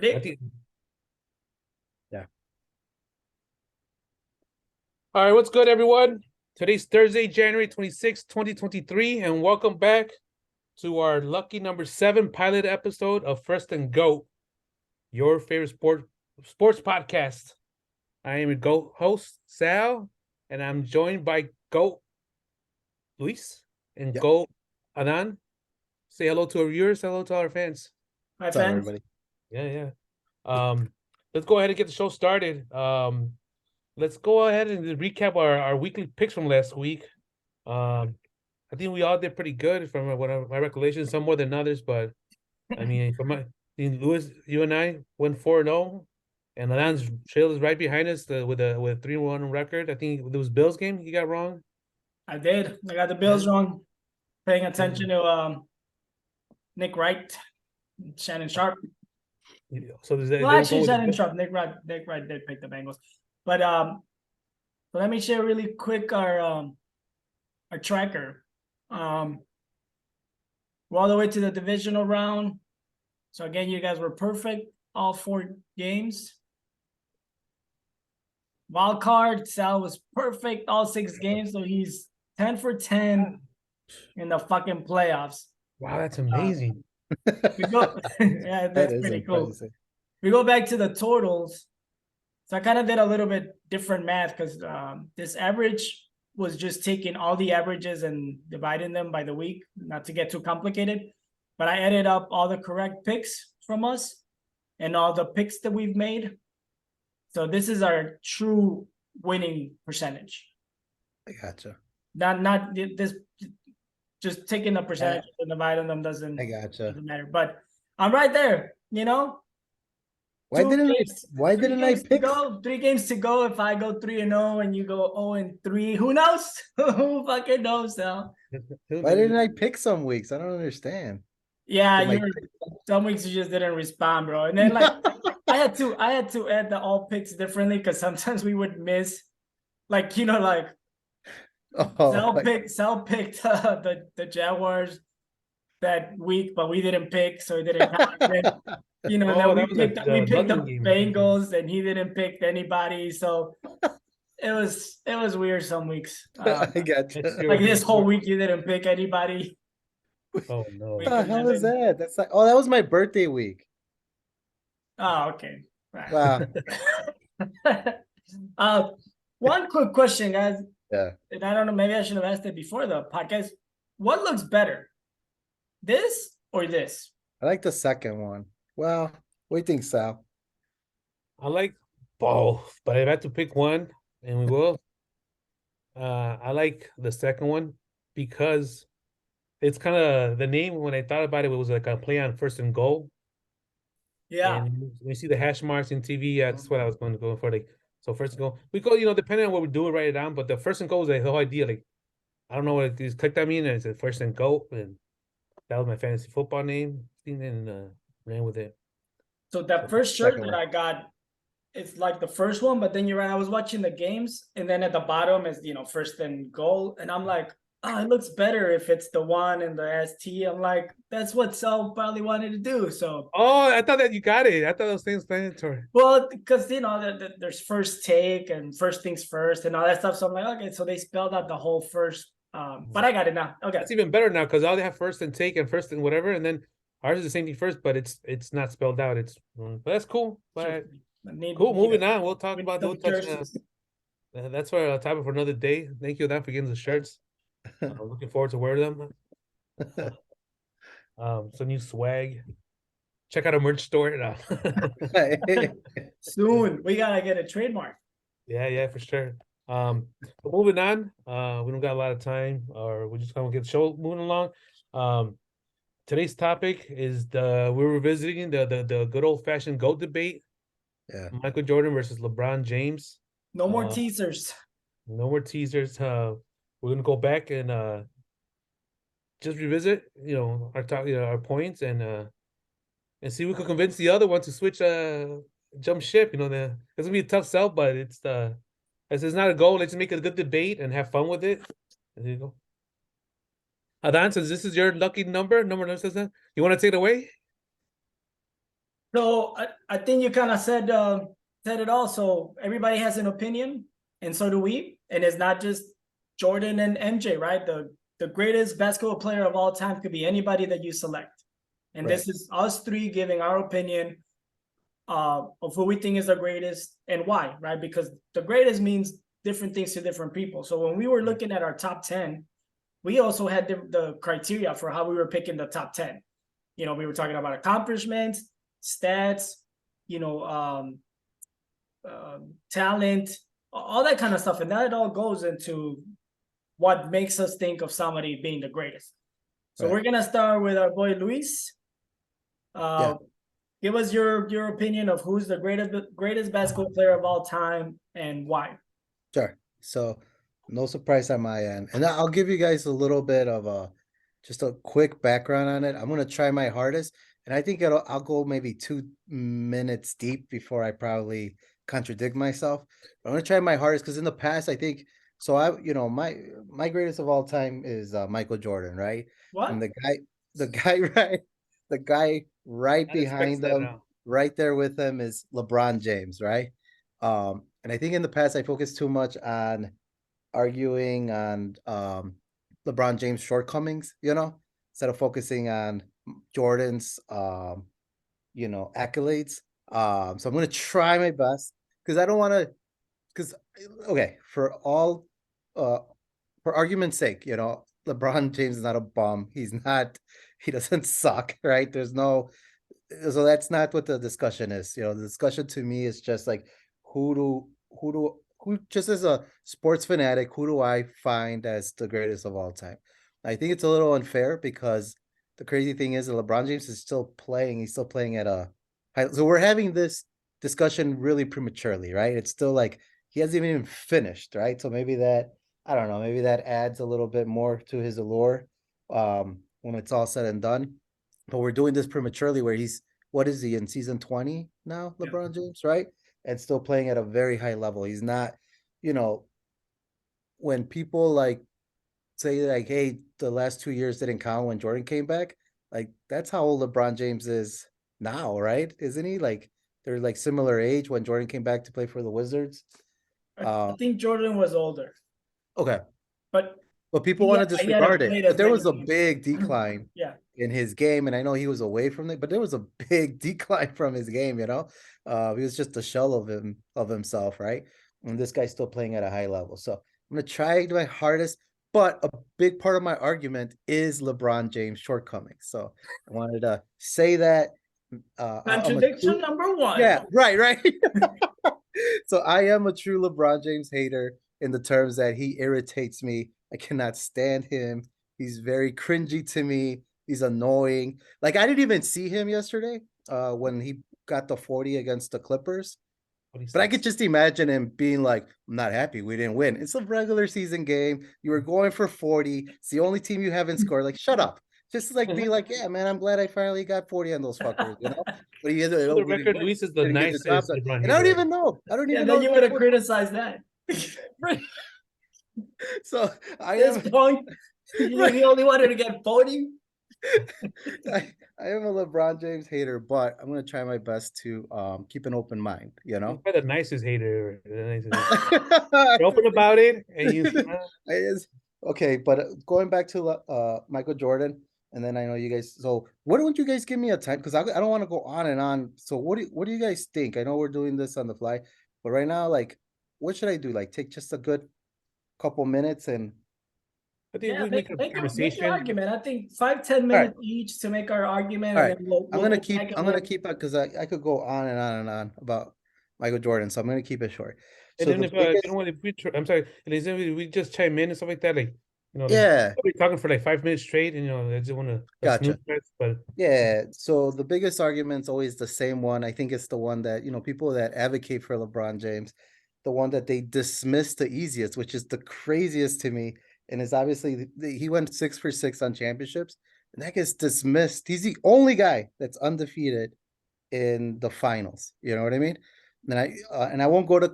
I Ready? think. Yeah. All right, what's good, everyone? Today's Thursday, January 26th, 2023, and welcome back to our lucky number 7 pilot episode of First and Goat, your favorite sports podcast. I am your GOAT host, Sal, and I'm joined by GOAT Luis and Yep. GOAT Anan. Say hello to our viewers, hello to our fans. My What's up, fans. everybody? Yeah. Let's go ahead and get the show started. Let's go ahead and recap our weekly picks from last week. I think we all did pretty good from what my recollection, some more than others, but I mean, Louis, you and I went 4-0, and Alan's trail is right behind us with a 3-1 record. I think it was Bills game he got wrong. I did. I got the Bills wrong. Paying attention Yeah. to Nick Wright, Shannon Sharp. So there's that. Well, they were actually, going with Shannon Sharp. Nick Wright did pick the Bengals. But so let me share really quick our tracker. We're all the way to the divisional round. So again, you guys were perfect all 4 games. Wild card, Sal was perfect all 6 games, so he's 10 for 10 in the fucking playoffs. Wow, that's amazing. We go, yeah, That that's is pretty cool. impressive. We go back to the totals. So I kind of did a little bit different math because this average was just taking all the averages and dividing them by the week, not to get too complicated. But I added up all the correct picks from us and all the picks that we've made. So this is our true winning percentage. I gotcha. Not this, just taking the percentage and dividing them doesn't matter. But I'm right there, you know. Why didn't I pick? 3 games to go. If I go 3-0 and you go 0-3, who knows? Who fucking knows now? Why didn't I pick some weeks? I don't understand. Yeah, Did my- some weeks you just didn't respond, bro. And then like I had to add the all picks differently because sometimes we would miss, like, you know, like Sal picked the Jaguars that week, but we didn't pick, so he didn't count. Then, you know, then we picked the Bengals, and he didn't pick anybody. So it was weird some weeks. I gotcha. Like this whole week, you didn't pick anybody. Oh no! What the hell is that? That's like, that was my birthday week. Oh, okay. Right. Wow. One quick question, guys. Yeah. And I don't know, maybe I should have asked it before the podcast. What looks better, this or this? I like the second one. Well, what do you think, Sal? I like both, but if I had to pick one, and we will, I like the second one because it's kind of the name. When I thought about it, it was like a play on first and goal. Yeah. And when you see the hash marks in TV, that's what I was going to go for. Like, so first and goal, we go, depending on what we're doing, write it down. But the first and goal is the whole idea. Like, I don't know what it is. Clicked on me and it said first and goal, and that was my fantasy football name. And ran with it. So that first shirt that I got, it's like the first one, but then you're right. I was watching the games, and then at the bottom is, first and goal, and I'm like, oh, it looks better if it's the one and the ST. I'm like, that's what Sal probably wanted to do. So I thought that you got it. I thought those things mandatory. Well, because there's first take and first things first and all that stuff. So I'm like, okay, so they spelled out the whole first. But I got it now. Okay, it's even better now because all they have first and take and first and whatever, and then ours is the same thing first, but it's not spelled out. But that's cool. But cool. Moving on. We'll talk about those. That's for a topic for another day. Thank you, Dan, for getting the shirts. Looking forward to wearing them. Some new swag. Check out our merch store. Soon we gotta get a trademark. Yeah, for sure. But moving on. We don't got a lot of time, or we're just gonna get the show moving along. Today's topic is we're revisiting the good old fashioned GOAT debate. Yeah. Michael Jordan versus LeBron James. No more teasers. No more teasers. We're gonna go back and just revisit, our top, our points and see if we could convince the other one to switch jump ship. It's gonna be a tough sell, but it's not a goal. Let's make it a good debate and have fun with it. There you go. Adan, since this is your lucky number says that, you want to take it away? So I think you kind of said it all. So everybody has an opinion, and so do we. And it's not just Jordan and MJ, right? The greatest basketball player of all time could be anybody that you select. And Right. this is us three giving our opinion of who we think is the greatest and why, right? Because the greatest means different things to different people. So when we were looking at our top 10, we also had the criteria for how we were picking the top 10. You know, we were talking about accomplishments, stats, you know, talent, all that kind of stuff. And that all goes into what makes us think of somebody being the greatest. So Right. we're going to start with our boy Luis. Yeah. Give us your opinion of who's the greatest basketball player of all time and why. Sure. So no surprise on my end. And I'll give you guys a little bit of just a quick background on it. I'm gonna try my hardest. And I think I'll go maybe 2 minutes deep before I probably contradict myself. But I'm gonna try my hardest because in the past, I think so my greatest of all time is Michael Jordan, right? And What? the guy right I expect behind that him, now. right there with him is LeBron James, right? And I think in the past I focused too much on arguing on LeBron James' shortcomings, instead of focusing on Jordan's accolades. So I'm gonna try my best because I don't want to because okay, uh for argument's sake, LeBron James is not a bum. He doesn't suck, right? So that's not what the discussion is. The discussion to me is just like who just as a sports fanatic, who do I find as the greatest of all time? I think it's a little unfair because the crazy thing is that LeBron James is still playing. He's still playing at a high. So we're having this discussion really prematurely, right? It's still like he hasn't even finished, right? So maybe that I don't know, maybe that adds a little bit more to his allure when it's all said and done. But we're doing this prematurely where he's what is he in season 20 now, Yeah. LeBron James, right? And still playing at a very high level. He's not, you know, when people like say like, hey, the last 2 years didn't count when Jordan came back, like that's how old LeBron James is now, right? Isn't he? Like they're like similar age when Jordan came back to play for the Wizards. I think Jordan was older, Okay. but But people he, want to he hadn't disregard it. played But as there many was a games. big decline Yeah. in his game, and I know he was away from it, but there was a big decline from his game, he was just a shell of himself, right? And this guy's still playing at a high level. So I'm gonna try my hardest, but a big part of my argument is LeBron James' shortcomings. So I wanted to say that I'm a Contradiction true, number one. yeah, right. So I am a true LeBron James hater in the terms that he irritates me. I cannot stand him. He's very cringy to me. He's annoying. Like I didn't even see him yesterday when he got the 40 against the Clippers. But I could just imagine him being like, I'm not happy we didn't win. It's a regular season game. You were going for 40. It's the only team you haven't scored. Like, shut up. Just like be like, yeah, man, I'm glad I finally got 40 on those fuckers. But he For the we didn't record, win. Luis is the Didn't get the job nicest done. LeBron And I don't hater. even know. I don't Yeah, even then know you if would have that's criticized that. so I This am point, right. he only wanted to get 40. I am a LeBron James hater, but I'm gonna try my best to keep an open mind, He's probably the nicest hater. I You're open about it, and you. is okay, but going back to Michael Jordan, and then I know you guys. So, why don't you guys give me a time? Because I don't want to go on and on. So, what do you guys think? I know we're doing this on the fly, but right now, like, what should I do? Like, take just a good couple minutes and I think Yeah, we make a make your conversation. argument. I think 5-10 all right, minutes each to make our argument, all and right. then we'll go back and I'm gonna forth. keep it because I could go on and on and on about Michael Jordan. So I'm gonna keep it short. And So then the if you know biggest, what, if we, I'm sorry, and if we just chime in and stuff like that, like like yeah, we're talking for like 5 minutes straight, and I just want to snooze gotcha. fest, but Yeah, so the biggest argument's always the same one. I think it's the one that, people that advocate for LeBron James, the one that they dismiss the easiest, which is the craziest to me. And is obviously he went 6 for 6 on championships, and that gets dismissed. He's the only guy that's undefeated in the finals. You know what I mean? And I won't go to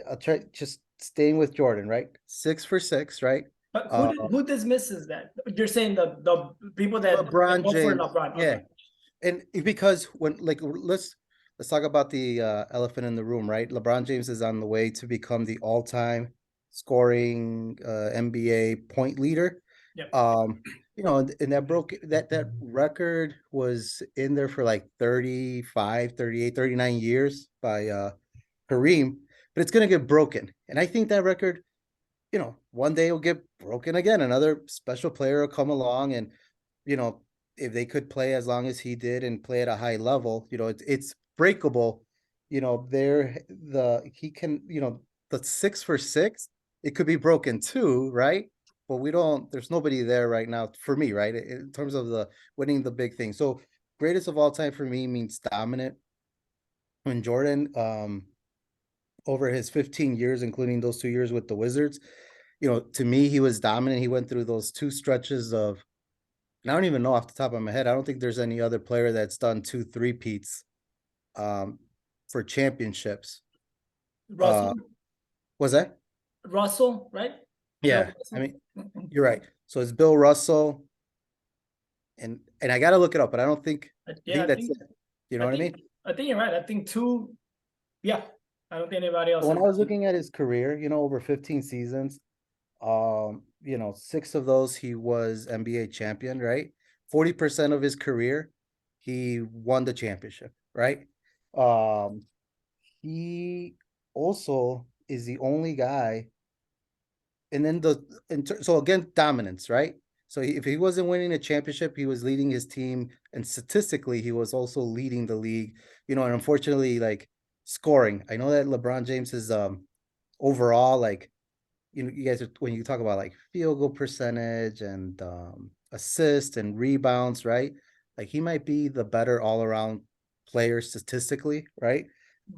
I'll try just staying with Jordan, right? 6 for 6, right? But Uh, who dismisses that? You're saying the people that LeBron go for James, LeBron. yeah. Okay. And because when like let's talk about the elephant in the room, right? LeBron James is on the way to become the all-time scoring NBA point leader. Yep. And that record was in there for like 35, 38, 39 years by Kareem, but it's gonna get broken. And I think that record, one day it'll get broken again. Another special player will come along and, you know, if they could play as long as he did and play at a high level, it's breakable. He can, the 6 for 6, it could be broken too, right? But there's nobody there right now for me, right? In terms of the winning the big thing. So greatest of all time for me means dominant. When Jordan, over his 15 years, including those 2 years with the Wizards, to me, he was dominant. He went through those 2 stretches of, and I don't even know off the top of my head. I don't think there's any other player that's done 2 3-peats for championships. Russell, Was that? Russell, right? Yeah, Russell? I mean, you're right. So it's Bill Russell, and I got to look it up, but I don't think. I Yeah, think that's it. You know what I mean? I think you're right. I think two. Yeah, I don't think anybody else. When I was looking at his career, over 15 seasons, 6 of those he was NBA champion, right? 40% of his career, he won the championship, right? He also is the only guy, and then so again, dominance, right? So if he wasn't winning a championship, he was leading his team, and statistically, he was also leading the league. And unfortunately, like scoring. I know that LeBron James is overall, like, you guys when you talk about like field goal percentage and assist and rebounds, right? Like he might be the better all around player statistically, right?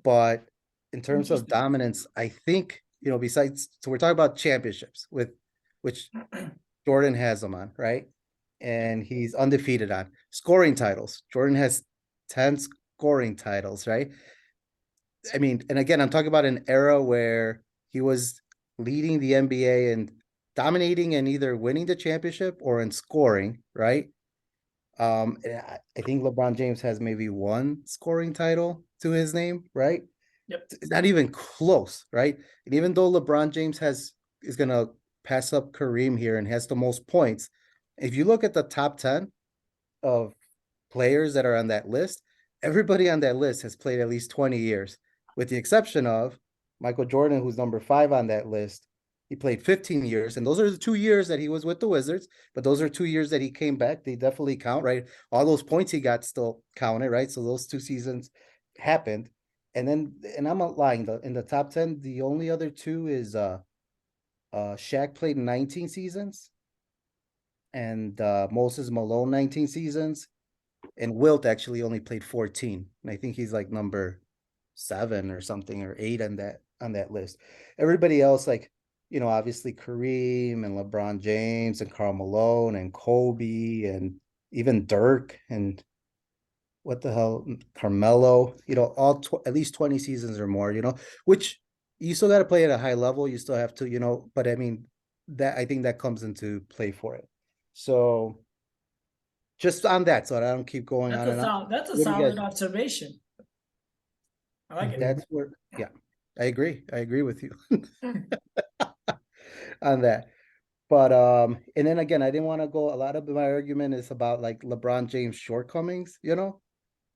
But in terms of Interesting. dominance, I think, besides, so we're talking about championships with which Jordan has them on, right? And he's undefeated on scoring titles. Jordan has 10 scoring titles, right? I mean, and again, I'm talking about an era where he was leading the NBA and dominating and either winning the championship or in scoring, right? And I think LeBron James has maybe one scoring title to his name, right? Yep. It's not even close, right? And even though LeBron James is gonna pass up Kareem here and has the most points, if you look at the top 10 of players that are on that list, everybody on that list has played at least 20 years, with the exception of Michael Jordan, who's number 5 on that list. He played 15 years, and those are the 2 years that he was with the Wizards, but those are 2 years that he came back. They definitely count, right? All those points he got still counted, right? So those 2 seasons happened. And I'm not lying, in the top 10, the only other 2 is Shaq played 19 seasons, and Moses Malone 19 seasons, and Wilt actually only played 14. And I think he's like number 7 or something, or 8 on that list. Everybody else, like, obviously Kareem and LeBron James and Karl Malone and Kobe and even Dirk and what the hell, Carmelo, all at least 20 seasons or more, which you still got to play at a high level. You still have to, but I mean, I think that comes into play for it. So just on that, so I don't keep going on and on. That's a What do you solid guys? observation. I like it. That's where, yeah, I agree. I agree with you on that. But and then again, I didn't want to go. A lot of my argument is about like LeBron James' shortcomings,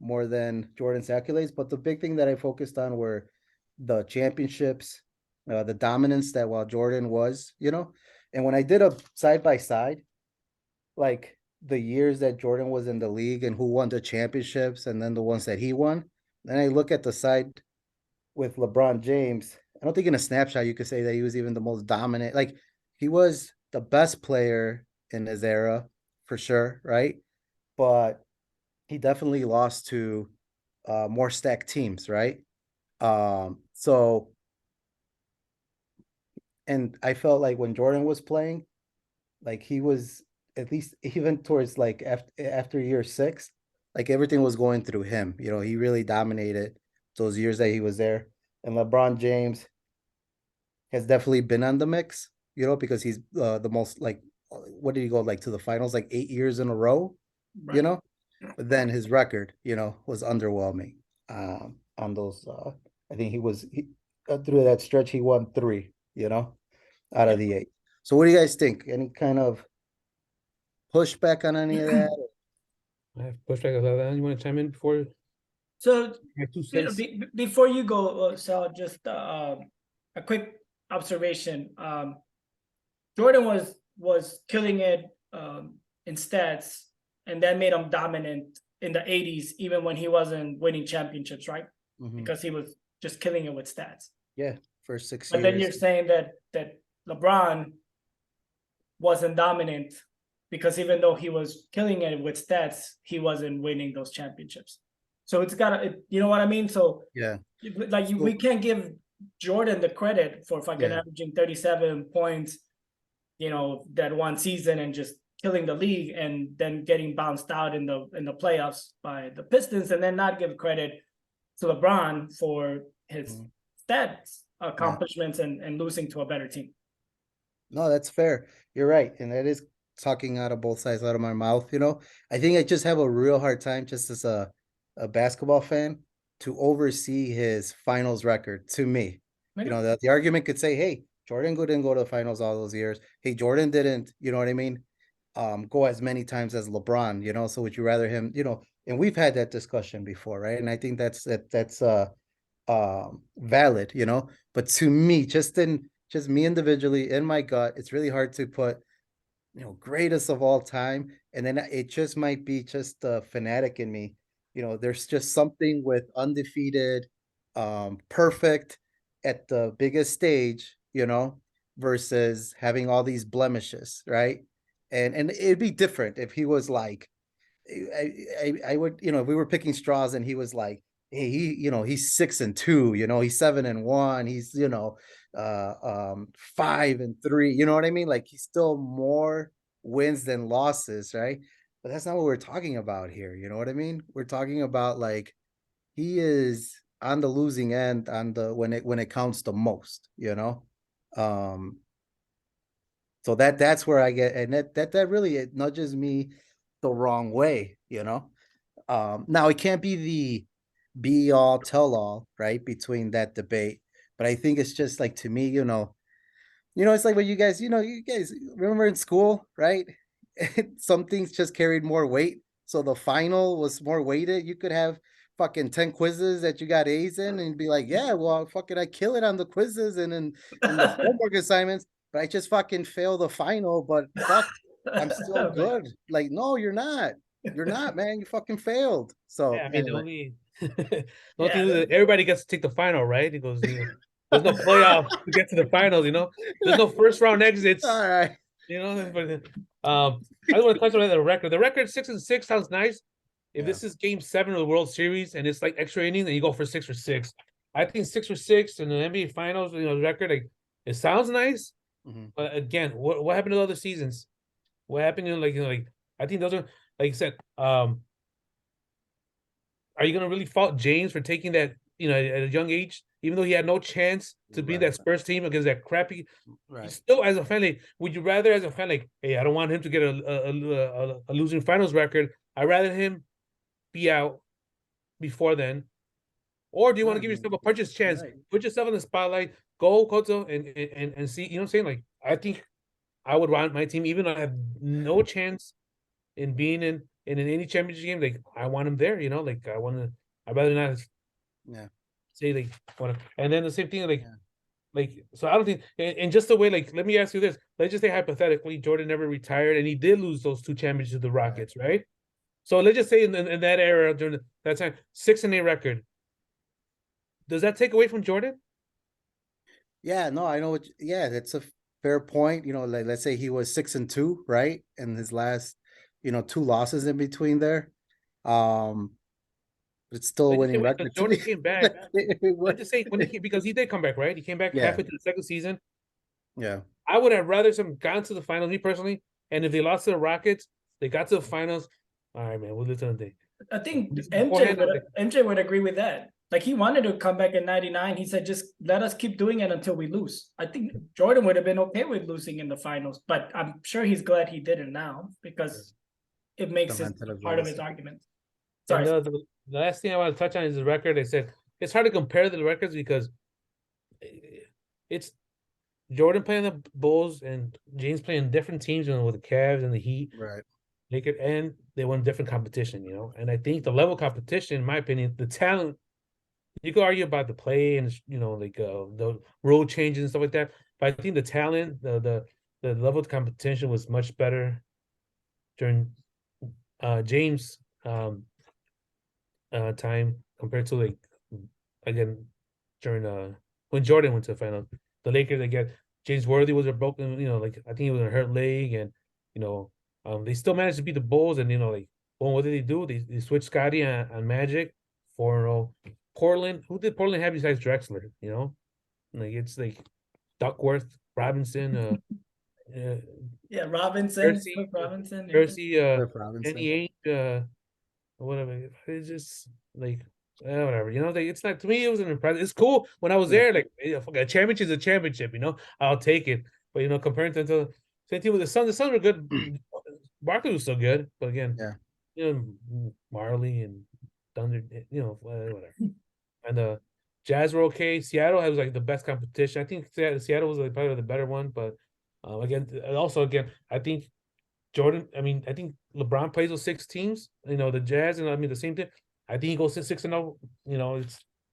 more than Jordan's accolades. But the big thing that I focused on were the championships, the dominance that while Jordan was, and when I did a side by side, like the years that Jordan was in the league and who won the championships, and then the ones that he won, then I look at the side with LeBron James. I don't think in a snapshot you could say that he was even the most dominant. Like he was the best player in his era for sure, right? But he definitely lost to more stacked teams, right? So, and I felt like when Jordan was playing, like he was, at least even towards like after year 6, like everything was going through him. He really dominated those years that he was there. And LeBron James has definitely been on the mix, because he's the most, like, what did he go like to the finals like 8 years in a row, Right. but then his record, was underwhelming. On those, I think through that stretch he won 3, out Yeah. of the 8. So what do you guys think? Any kind of pushback on any of that? I have pushback on that. You want to chime in before So my 2 cents? before you go, Sal, just a quick observation. Jordan was killing it in stats, and that made him dominant in the 80s, even when he wasn't winning championships, right? Mhm. Because he was just killing it with stats. Yeah, first 6 But years. then you're saying that LeBron wasn't dominant because even though he was killing it with stats, he wasn't winning those championships. So it's gotta, you know what I mean? So Yeah. we can't give Jordan the credit for fucking Yeah. averaging 37 points, that one season and just killing the league and then getting bounced out in the playoffs by the Pistons, and then not give credit to LeBron for his stats accomplishments and losing to a better team. No, that's fair. You're right. And that is talking out of both sides out of my mouth, I think I just have a real hard time just as a basketball fan to oversee his finals record to me. The argument could say, hey, Jordan didn't go to the finals all those years. Hey, Jordan didn't, you know what I mean? Go as many times as LeBron, so would you rather him, and we've had that discussion before, right? And I think that's valid, but to me, just me individually in my gut, it's really hard to put, greatest of all time. And then it just might be just the fanatic in me. There's just something with undefeated, perfect at the biggest stage, versus having all these blemishes, right? And it'd be different if he was like, I would, if we were picking straws and he was like, hey, he's 6-2, he's 7-1, he's, 5-3, you know what I mean? Like he's still more wins than losses, right? But that's not what we're talking about here. You know what I mean? We're talking about like he is on the losing end on the when it counts the most, Um, so that's where I get, and that really it nudges me the wrong way, Now it can't be the be all tell all, right? Between that debate. But I think it's just like to me, it's like what you guys remember in school, right? Some things just carried more weight. So the final was more weighted. You could have fucking 10 quizzes that you got A's in and be like, yeah, well, fucking I kill it on the quizzes and in the homework assignments, but I just fucking fail the final, but fuck, I'm still good. Like, no, you're not. You're not, man. You fucking failed. So Yeah, I mean, anyway. the only thing is that everybody gets to take the final, right? It goes, there's no playoff to get to the finals, There's no first round exits, All right. I just want to touch on the record. The record 6-6 sounds nice. If Yeah. this is game 7 of the World Series and it's like extra innings, then you go for 6-6. I think 6-6 in the NBA Finals, the record, like it sounds nice, but again, what happened to the other seasons? What happened to like I think those are like you said. Are you gonna really fault James for taking that, at a young age, even though he had no chance to be in that Spurs team against that crappy? Right. Still, as a fan, like, would you rather, as a fan, like, hey, I don't want him to get a losing finals record. I'd rather him be out before then, or do you want to give yourself a purchase chance? Right. Put yourself in the spotlight, go Koto, and see. You know what I'm saying? Like, I think I would want my team, even though I have no chance in being in any championship game. Like, I want him there. Like I want to. I'd rather not Yeah. say like whatever. And then the same thing, like, Yeah. So I don't think, and just the way, like, let me ask you this. Let's just say hypothetically, Jordan never retired and he did lose those 2 championships to the Rockets, right? So let's just say in that era during that time, 6-8 record. Does that take away from Jordan? Yeah, no, I know yeah, that's a fair point. Like let's say he was 6-2, right? And his last, 2 losses in between there. It's still a Let's just say winning when record to Jordan me. came back. Let's just say when because he did come back, right? He came back Yeah. halfway through the second season. Yeah. I would have rather some gone to the finals, me personally. And if they lost to the Rockets, they got to the finals. All right, man, we'll listen to the day. I think Beforehand, MJ would agree with that. Like he wanted to come back in '99. He said, "Just let us keep doing it until we lose." I think Jordan would have been okay with losing in the finals, but I'm sure he's glad he didn't now because it makes it part of his argument. And Sorry. the last thing I want to touch on is the record. I said it's hard to compare the records because it's Jordan playing the Bulls and James playing different teams, with the Cavs and the Heat. Right. And they won different competition, And I think the level of competition, in my opinion, the talent, you could argue about the play and like the rule changes and stuff like that. But I think the talent, the level of competition was much better during James time compared to like again during when Jordan went to the final. The Lakers again, James Worthy was a broken, like I think he was a hurt leg, and they still managed to beat the Bulls, and like, well, what did they do? They switched Scotty on Magic 4-0. Portland, who did Portland have besides Drexler? Like it's like Duckworth, Robinson, Yeah, Robinson, Jersey, Cliff Robinson. Yeah. Jersey, Cliff Robinson. Kenny Ainge, whatever. It's just like whatever. Like, it's not, to me. It was an impressive. It's cool when I was there. Like, a championship is a championship. I'll take it. But comparing to the same team with the Suns were good. Barkley was so good, but again, Marley and Thunder, whatever. And Jazz were okay. Seattle was like the best competition. I think Seattle was like probably the better one, but again, I think Jordan. I mean, I think LeBron plays with 6 teams. The Jazz, and I mean the same thing. I think he goes to 6-0.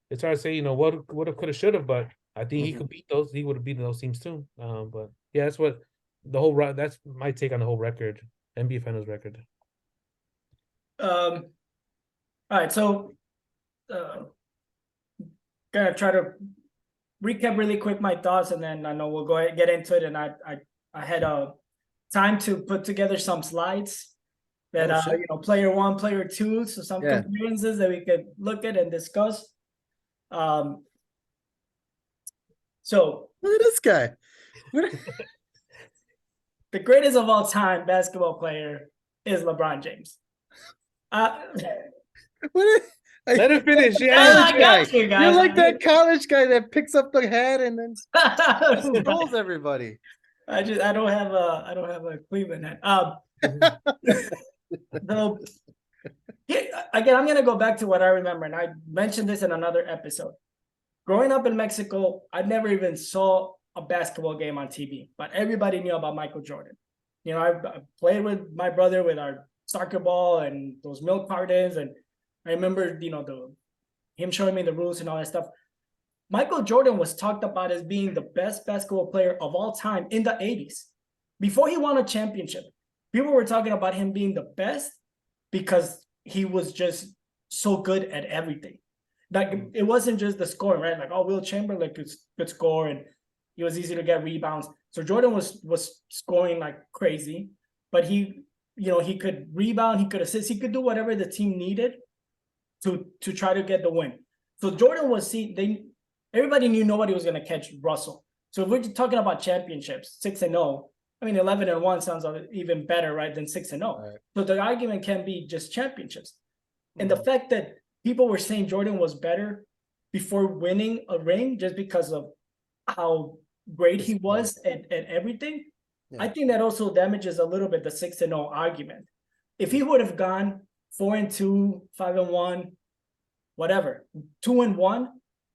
It's hard to say. What would have, could have, should have, but I think he could beat those. He would have beaten those teams too. But yeah, that's what the whole. That's my take on the whole record, NBA Finals record. All right, so gonna try to recap really quick my thoughts, and then I know we'll go ahead and get into it. And I had time to put together some slides that player 1, player 2, so some comparisons that we could look at and discuss. So look at this guy. The greatest of all time basketball player is LeBron James. Let him finish. Yeah, I got you guys. You're like that college guy that picks up the hat and then trolls everybody. I don't have a Cleveland hat. So again, I'm gonna go back to what I remember, and I mentioned this in another episode. Growing up in Mexico, I never even saw a basketball game on TV, but everybody knew about Michael Jordan. I played with my brother with our soccer ball and those milk cartons, and I remember, him showing me the rules and all that stuff. Michael Jordan was talked about as being the best basketball player of all time in the 80s. Before he won a championship, people were talking about him being the best because he was just so good at everything. Like, it wasn't just the scoring, right? Like, Will Chamberlain could score, and it was easy to get rebounds. So Jordan was scoring like crazy, but he could rebound, he could assist, he could do whatever the team needed to try to get the win. So Jordan everybody knew nobody was going to catch Russell. So if we're talking about championships, 6-0, I mean, 11-1 sounds even better, right, than 6-0. Right. So the argument can be just championships. And the fact that people were saying Jordan was better before winning a ring just because of how great he was at everything, I think that also damages a little bit the 6-0 argument. If he would have gone 4-2, 5-1, whatever, 2-1,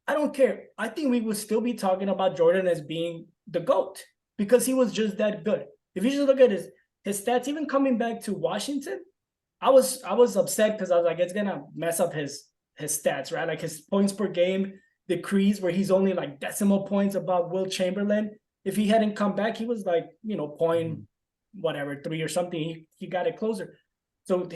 I don't care. I think we would still be talking about Jordan as being the GOAT because he was just that good. If you just look at his stats, even coming back to Washington, I was upset because I was like, it's gonna mess up his stats, right? Like his points per game decrease, where he's only like decimal points above Will Chamberlain. If he hadn't come back, he was like, point whatever 3 or something. He got it closer. So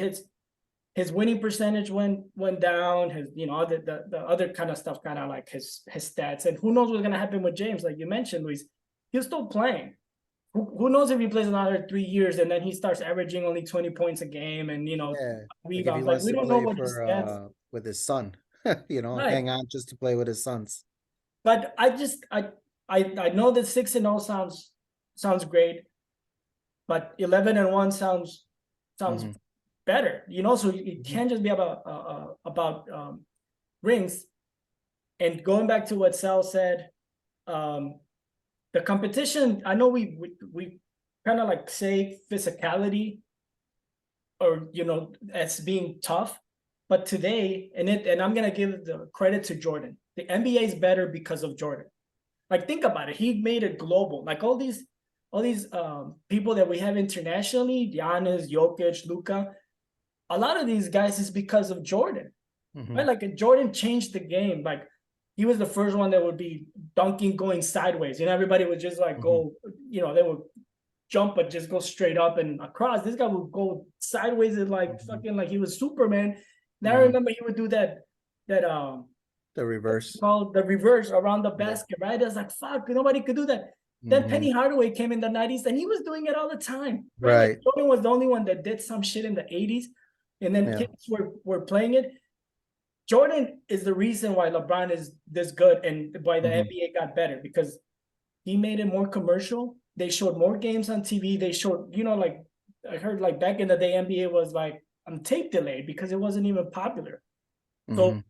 his winning percentage went down. His the other kind of stuff, kind of like his stats. And who knows what's gonna happen with James? Like you mentioned, Luis, he's still playing. Who knows if he plays another 3 years and then he starts averaging only 20 points a game and rebounds. Like we don't know what his stats with his son. Right. Hang on just to play with his sons. But I know that 6-0 sounds great, but 11-1 sounds better. So it can't just be about rings. And going back to what Sal said, the competition, I know we kind of like say physicality or as being tough, But today, and I'm gonna give the credit to Jordan. The NBA is better because of Jordan. Like, think about it. He made it global. Like all these people that we have internationally, Giannis, Jokic, Luka, a lot of these guys is because of Jordan. Mhm. Right? Like Jordan changed the game. Like he was the first one that would be dunking going sideways. Everybody would just like go, they would jump but just go straight up and across. This guy would go sideways and like fucking like he was Superman. Now I remember he would do that The reverse. called the reverse around the basket, right? It's like fuck, nobody could do that. Then Penny Hardaway came in the 90s and he was doing it all the time. Right? Right. Like, Jordan was the only one that did some shit in the 80s, and then kids were playing it. Jordan is the reason why LeBron is this good and why the NBA got better, because he made it more commercial. They showed more games on TV. They showed, like I heard like back in the day, NBA was like on tape delayed because it wasn't even popular. So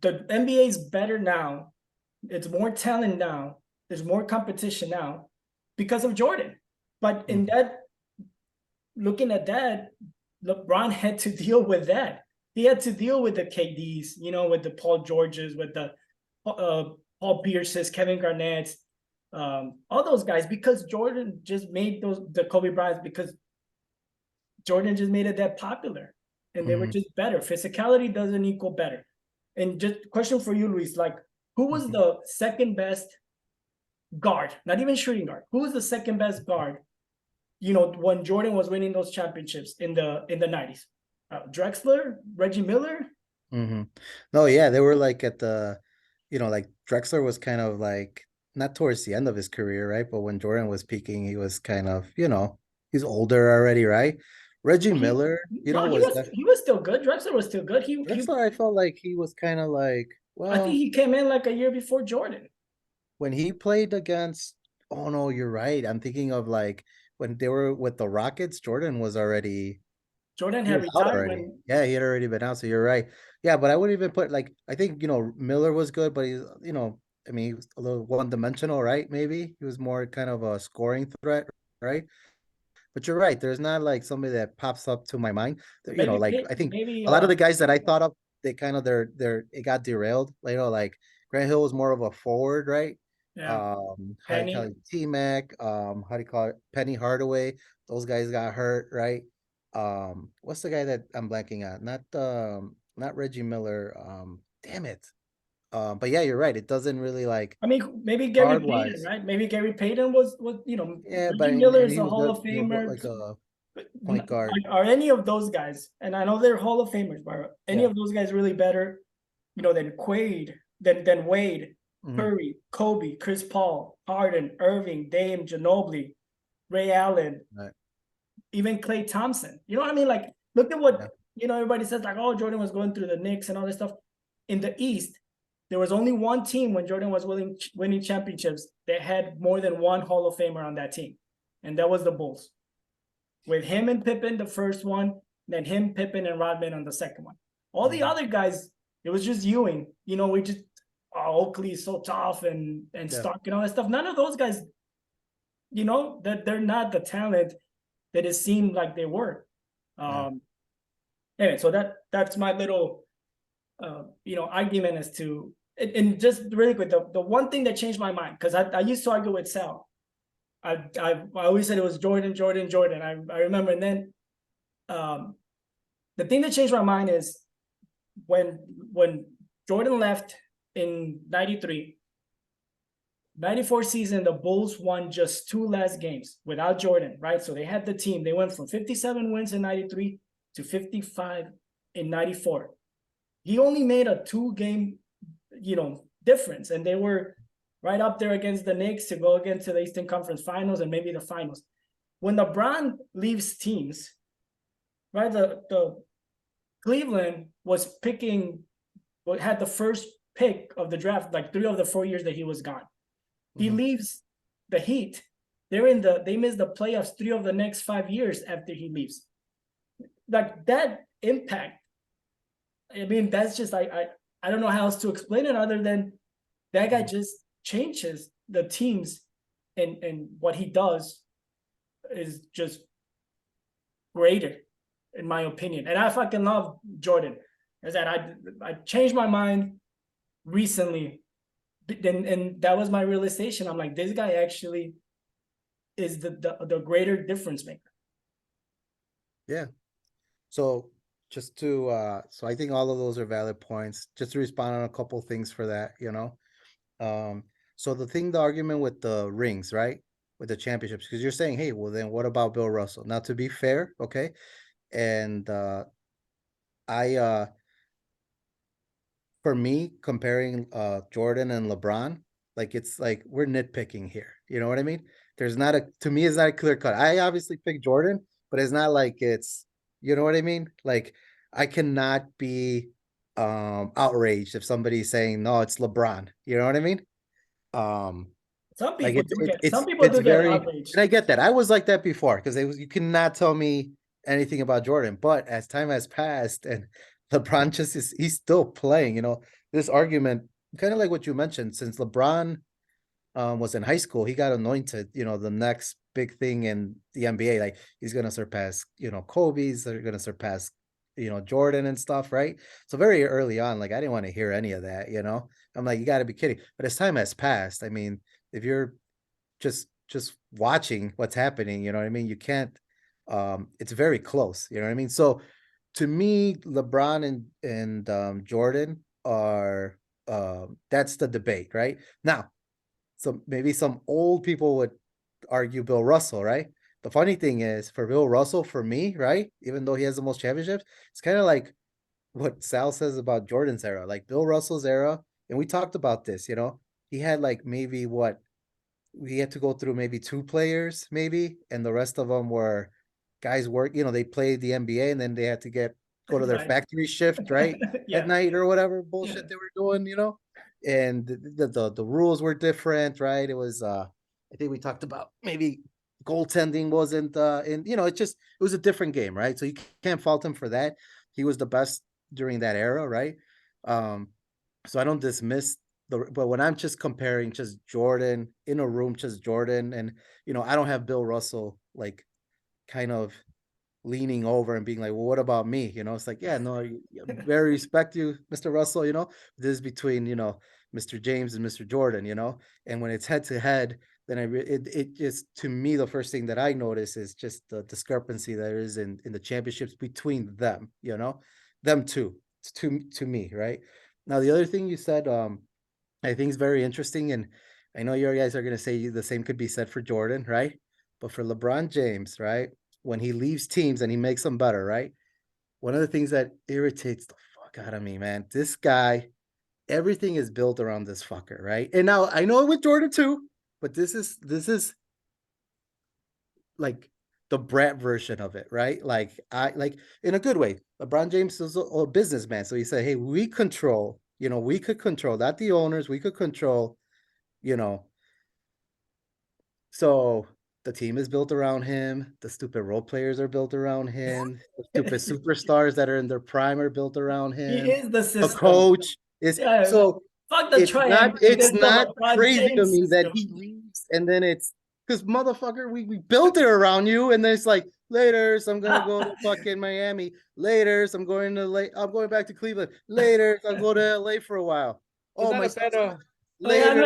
the NBA is better now. It's more talent now. There's more competition now because of Jordan. But in that, looking at that, LeBron had to deal with that. He had to deal with the KDs, with the Paul Georges, with the Paul Pierce's, Kevin Garnett's, all those guys, because Jordan just made the Kobe Bryants, because Jordan just made it that popular, and they were just better. Physicality doesn't equal better. And just question for you, Luis, like who was the second best guard? Not even shooting guard. Who was the second best guard? When Jordan was winning those championships in the 90s. Drexler, Reggie Miller. No, yeah, they were like at the, like Drexler was kind of like not towards the end of his career, right? But when Jordan was peaking, he was kind of, he's older already, right? Reggie Miller, he was still good. Drexler was still good. Drexler, I felt like he was kind of like, I think he came in like a year before Jordan. When he played against, oh no, you're right. I'm thinking of like when they were with the Rockets, Jordan was already Jordan he had was out retired already. Yeah, he had already been out. So you're right. Yeah, but I wouldn't even put like I think Miller was good, but he's I mean he was a little one dimensional, right? Maybe he was more kind of a scoring threat, right? But you're right. There's not like somebody that pops up to my mind. Like I think maybe a lot of the guys that I thought of, they kind of it got derailed. Like Grant Hill was more of a forward, right? yeah. How do you call it? T-Mac, how do you call it? Penny Hardaway. Those guys got hurt, right? What's the guy that I'm blanking on? Not Reggie Miller. Damn it. But yeah, you're right. It doesn't really like I mean, maybe Gary guard Payton, wise. right? Maybe Gary Payton was Yeah, but Reggie Miller is he a was Hall good, of Famer. like a point guard. Are any of those guys, and I know they're Hall of Famers, but are any of those guys really better, than Quaid, than Wade, Curry, Kobe, Chris Paul, Harden, Irving, Dame, Ginobili, Ray Allen, even Klay Thompson? You know what I mean? Like, look at what everybody says, like, oh, Jordan was going through the Knicks and all this stuff. In the East, there was only one team when Jordan was winning championships that had more than one Hall of Famer on that team, and that was the Bulls. With him and Pippen, the first one, then him, Pippen, and Rodman on the second one. All the other guys, it was just Ewing. We just Oakley is so tough and Stark and all that stuff. None of those guys, that they're not the talent that it seemed like they were. Anyway, so that's my little argument as to, and just really quick, the one thing that changed my mind, because I used to argue with Sal. I always said it was Jordan. I remember, and then the thing that changed my mind is when Jordan left in 93, 94 season, the Bulls won just 2 last games without Jordan, right? So they had the team. They went from 57 wins in 93 to 55 in 94. He only made a 2-game, difference, and they were right up there against the Knicks to go against the Eastern Conference Finals and maybe the finals. When LeBron leaves teams, right, the Cleveland was had the first pick of the draft, like 3 of the 4 years that he was gone. He leaves the Heat. They missed the playoffs 3 of the next 5 years after he leaves. Like that impact. I mean, that's just I don't know how else to explain it other than that guy just changes the teams, and what he does is just greater. in my opinion. And I fucking love Jordan. Is that I changed my mind recently, and that was my realization. I'm like, this guy actually is the greater difference maker. Yeah. So just to so I think all of those are valid points. Just to respond on a couple things for that, you know. So the argument with the rings, right? With the championships, because you're saying, hey, well then what about Bill Russell? Now to be fair, okay, and I for me, comparing Jordan and LeBron, like it's like we're nitpicking here. You know what I mean? There's not a to me it's not a clear cut. I obviously pick Jordan, but it's not like it's you know what I mean? Like I cannot be outraged if somebody's saying no, it's LeBron. You know what I mean? Um Some like people do get some people it's do get very outraged. and I get that. I was like that before because you cannot tell me anything about Jordan. But as time has passed and LeBron just is he's still playing, you know, this argument, kind of like what you mentioned, since LeBron was in high school, he got anointed, you know, the next big thing in the NBA. Like he's gonna surpass, you know, Kobe's, they're gonna surpass, you know, Jordan and stuff, right? So very early on, like I didn't want to hear any of that, you know. I'm like, you gotta be kidding. But as time has passed, I mean, if you're just watching what's happening, you know what I mean? You can't it's very close, you know what I mean? So to me, LeBron and Jordan are that's the debate, right? Now, so maybe some old people would argue Bill Russell, right? The funny thing is for Bill Russell, for me, right? Even though he has the most championships, it's kind of like what Sal says about Jordan's era, like Bill Russell's era, and we talked about this, you know, he had like maybe what we had to go through maybe two players, maybe, and the rest of them were guys work. You know, they played the NBA and then they had to go to their Right. factory shift, right, at Yeah. night or whatever Yeah. bullshit they were doing. You know, and the rules were different, right? It was I think we talked about maybe goaltending wasn't and you know it was a different game, right? So you can't fault him for that. He was the best during that era, right? Um, so I don't dismiss but when I'm just comparing just Jordan in a room, just Jordan, and you know, I don't have Bill Russell like kind of leaning over and being like, well, what about me? You know, it's like, yeah, no, very respect you, Mr. Russell, you know, this is between, you know, Mr. James and Mr. Jordan, you know, and when it's head to head, then it just to me the first thing that I notice is just the discrepancy there is in the championships between them, you know, them two to me, right? Now the other thing you said, I think is very interesting, and I know you guys are going to say the same could be said for Jordan, right? But for LeBron James, right? When he leaves teams and he makes them better, right? One of the things that irritates the fuck out of me, man, this guy, everything is built around this fucker, right? And now I know it with Jordan too, but this is like the brat version of it, right? Like I like in a good way. LeBron James is a businessman, so he said, "Hey, we control. You know, we could control not the owners. We could control. You know, so the team is built around him. The stupid role players are built around him. The stupid superstars that are in their prime are built around He him. is the The system. coach is Yeah. so Fuck the triangle. it's It's the not LeBron crazy to James me that system. he leaves and then it's because motherfucker, we built it around you, and then it's like later, so I'm gonna go to fucking Miami. Later, so I'm going back to Cleveland. Later, so I'll go to LA for a while. It's Oh, not my a bad son's Oh yeah, later.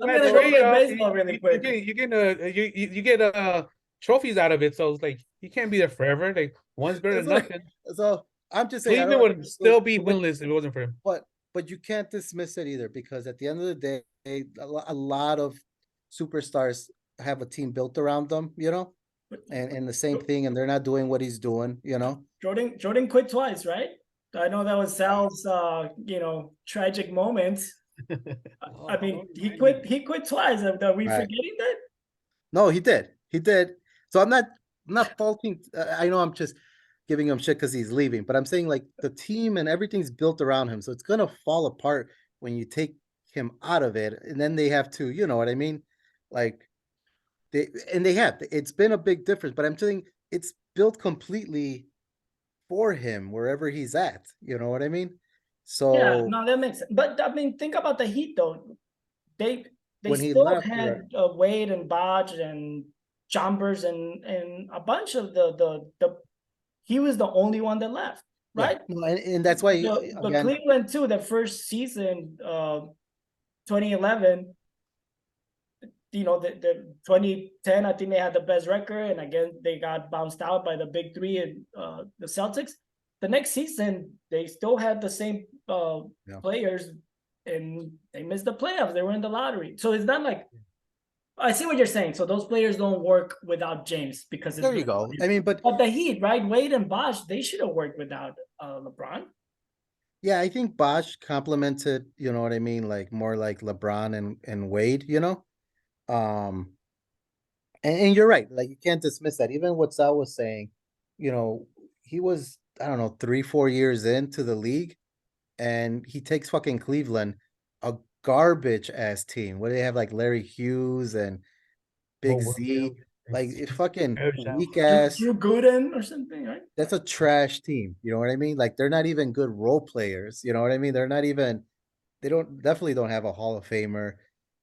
I'm gonna go play baseball really you quick. get you get trophies out of it. So it's like you can't be there forever. Like one's better It's than like, nothing. so I'm just saying I Cleveland don't would still be winless if it wasn't for him. but you can't dismiss it either because at the end of the day, a lot of superstars have a team built around them, you know, and the same thing, and they're not doing what he's doing, you know. Jordan quit twice, right? I know that was Sal's tragic moment. I mean, he quit twice. Are we Right. forgetting that? No, he did. He did. So I'm not faulting. I know I'm just giving him shit because he's leaving, but I'm saying like the team and everything's built around him, so it's gonna fall apart when you take him out of it, and then they have to, you know what I mean? Like they have. It's been a big difference, but I'm saying it's built completely for him wherever he's at. You know what I mean? Yeah, So no, that makes sense. But I mean, think about the Heat though. They they when he still left, you're right. had Wade and Bodge and Chambers and a bunch of the he was the only one that left, right? Yeah, no, and that's why The again, Cleveland too, the first season, 2011, the 2010, I think they had the best record, and again they got bounced out by the big three and the Celtics. The next season, they still had the same players, and they missed the playoffs. They were in the lottery, so it's not like I see what you're saying. So those players don't work without James because it's there you go. I mean, but the Heat, right? Wade and Bosh, they should have worked without LeBron. yeah, I think Bosch complimented, you know what I mean, like more like LeBron and Wade, you know. Um, and you're right, like you can't dismiss that. Even what Sal was saying, you know, he was, I don't know, 3, 4 years into the league, and he takes fucking Cleveland, a garbage ass team. What do they have, like Larry Hughes and Mo Big Z, Williams, like it fucking Bergeron. weak ass. Drew Gooden or something, right? That's a trash team. You know what I mean? Like they're not even good role players. You know what I mean? They're not even. They don't definitely don't have a Hall of Famer.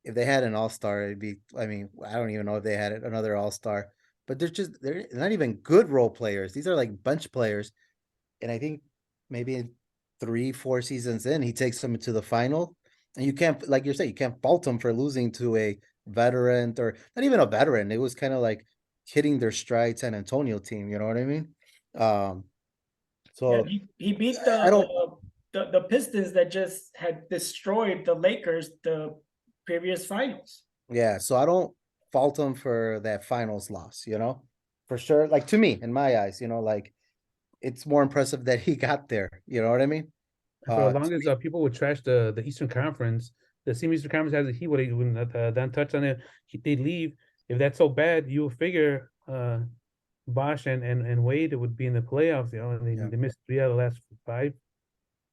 If they had an All Star, it'd be. I mean, I don't even know if they had another All Star. But they're not even good role players. These are like bench players. And I think maybe in 3, 4 seasons in, he takes them to the final. And you can't, like you're saying, you can't fault them for losing to a veteran or not even a veteran. It was kind of like hitting their stride San Antonio team. You know what I mean? Um, Yeah, so he beat I don't. the Pistons that just had destroyed the Lakers the previous finals. Yeah, so I don't fault him for that finals loss, you know, for sure. Like to me, in my eyes, you know, like it's more impressive that he got there. You know what I mean? And for as To long as me, people would trash the Eastern Conference, the same Eastern Conference has the Heat. Would even done touch on it? They leave. If that's so bad, you would figure Bosch and Wade would be in the playoffs. You know, and yeah, they missed 3 out of the last 5.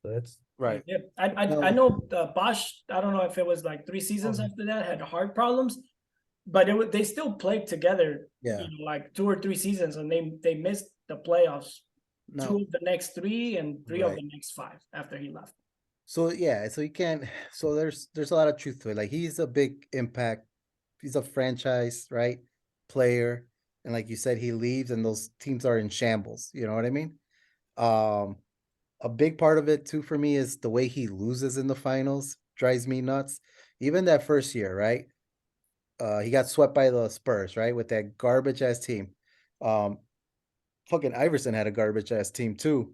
So that's right. Yeah, I No, know Bosch. I don't know if it was like 3 seasons after that had heart problems, but they still played together. yeah, Like 2 or 3 seasons, and they missed the playoffs. Two no, of the next three and three of right. the next five after he left. So yeah, so you can't. So there's a lot of truth to it. Like he's a big impact. He's a franchise, right? Player, and like you said, he leaves, and those teams are in shambles. You know what I mean? Um, a big part of it too for me is the way he loses in the finals drives me nuts. Even that first year, right? He got swept by the Spurs, right? With that garbage ass team. Um, fucking Iverson had a garbage ass team too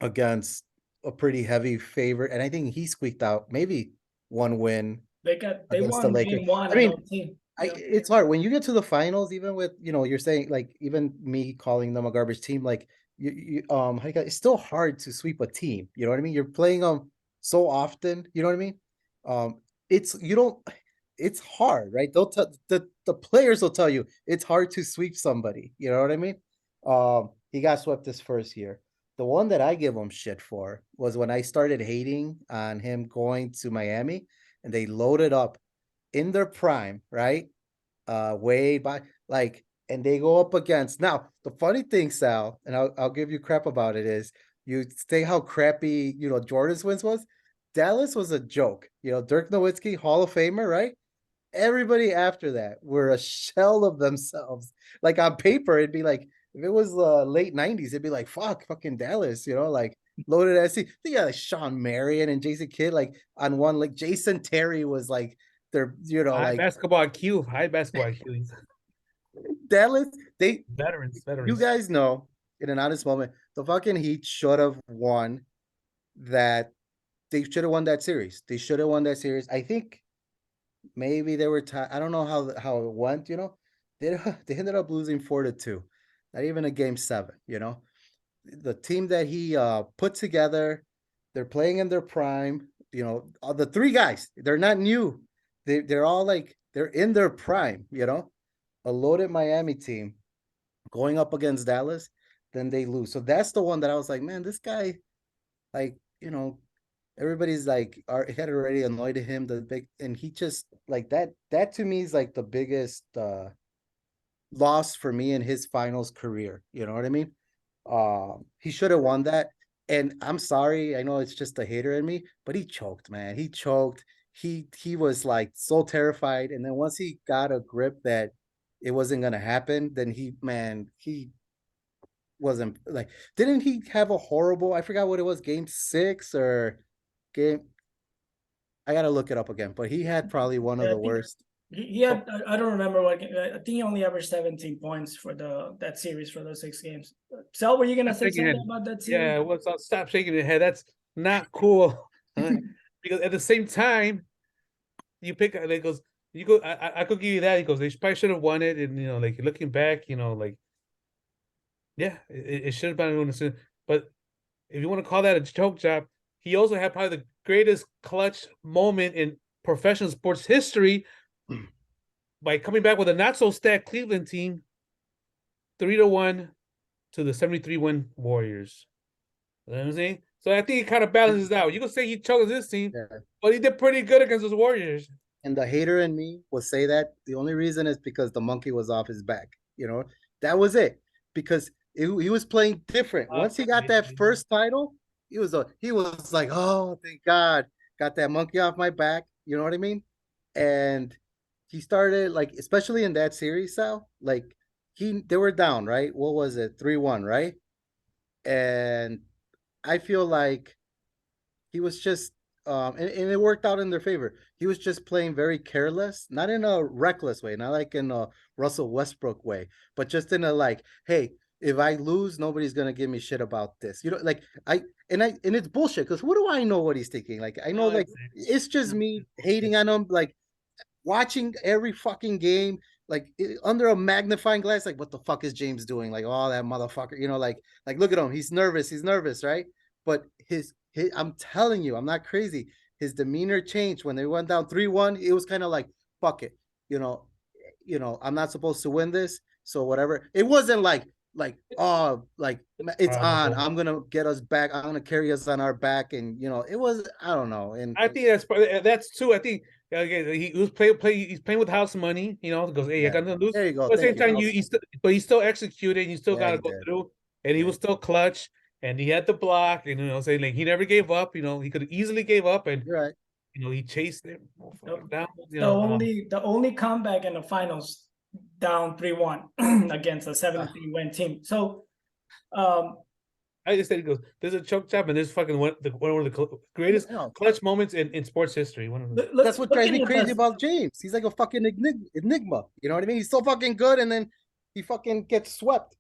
against a pretty heavy favorite, and I think he squeaked out maybe one win They against the won Lakers. game one, I I mean, don't think. I Yeah. it's hard when you get to the finals, even with you're saying like even me calling them a garbage team, like how you it's still hard to sweep a team. You know what I mean? You're playing them so often. You know what I mean? It's you don't. It's hard, right? They'll tell the players will tell you it's hard to sweep somebody. You know what I mean? He got swept this first year. The one that I give him shit for was when I started hating on him going to Miami and they loaded up in their prime, right? Way by like, and they go up against now. The funny thing, Sal, and I'll give you crap about it is you say how crappy Jordan's wins was. Dallas was a joke. Dirk Nowitzki, Hall of Famer, right? Everybody after that were a shell of themselves. Like on paper, it'd be like if it was late '90s, it'd be like fucking Dallas, like loaded SC. They got like Sean Marion and Jason Kidd, like on one, like Jason Terry was like their, high like basketball IQ. High basketball IQ. Dallas. They, Veterans, you veterans. guys know, in an honest moment, the fucking Heat should have won that. They should have won that series. They should have won that series. I think maybe they were tied. I don't know how it went. They they ended up losing 4-2. Not even a game 7. The team that he put together, they're playing in their prime. The 3 guys, they're not new. They're all like they're in their prime. A loaded Miami team going up against Dallas, then they lose. So that's the one that I was like, man, this guy, like, everybody's like had already annoyed him the big, and he just like that to me is like the biggest loss for me in his finals career. You know what I mean? He should have won that. And I'm sorry, I know it's just a hater in me, but he choked, man. He choked. He was like so terrified. And then once he got a grip that it wasn't gonna happen, then he wasn't like. Didn't he have a horrible? I forgot what it was. Game 6 or game. I gotta look it up again. But he had probably one of Yeah, the I think worst. he had. I don't remember what. I think he only averaged 17 points for that series for those 6 games. Sal, were you gonna Stop say shaking your something head. about that series? Yeah, stop shaking your head. That's not cool. Because at the same time, you pick. It goes. You go. I could give you that. He goes. They probably should have won it. And like looking back, like yeah, it should have been one. But if you want to call that a choke job, he also had probably the greatest clutch moment in professional sports history by coming back with a not so stacked Cleveland team, 3-1 to the 73-win Warriors. You know what I'm saying? So I think it kind of balances out. You can say he choked this team, Yeah. but he did pretty good against those Warriors. And the hater in me will say that the only reason is because the monkey was off his back. That was it. Because he was playing different. Once he got that first title, he was like, oh, thank God, got that monkey off my back. You know what I mean? And he started like, especially in that series, Sal. Like they were down, right? What was it, 3-1, right? And I feel like he was just and it worked out in their favor. He was just playing very careless, not in a reckless way, not like in a Russell Westbrook way, but just in a like, hey, if I lose, nobody's gonna give me shit about this. Like and it's bullshit because what do I know what he's thinking? Like I know like it's just me hating on him, like watching every fucking game, like under a magnifying glass, like what the fuck is James doing? Like, oh, that motherfucker, like look at him, he's nervous, right? But I'm telling you, I'm not crazy. His demeanor changed when they went down 3-1. It was kind of like, fuck it, you know, I'm not supposed to win this, so whatever. It wasn't like oh like it's on. I'm gonna get us back. I'm gonna carry us on our back, and it was I don't know. And I think that's too. I think he was he's playing with house money. Goes, hey, I got nothing to lose. there you go. But at the same Thank you. time, but he still executed. You still Yeah, got to he go did. through, and he was still clutch, and he had the block, and saying like he never gave up. He could have easily gave up, and You're right. he chased it down. The only comeback in the finals down 3-1 against a 73-win team. So I just said he goes, there's a choke job, and there's fucking one of the greatest clutch moments in sports history. One of them. That's what drives me crazy about James. He's like a fucking enigma. You know what I mean? He's so fucking good, and then he fucking gets swept.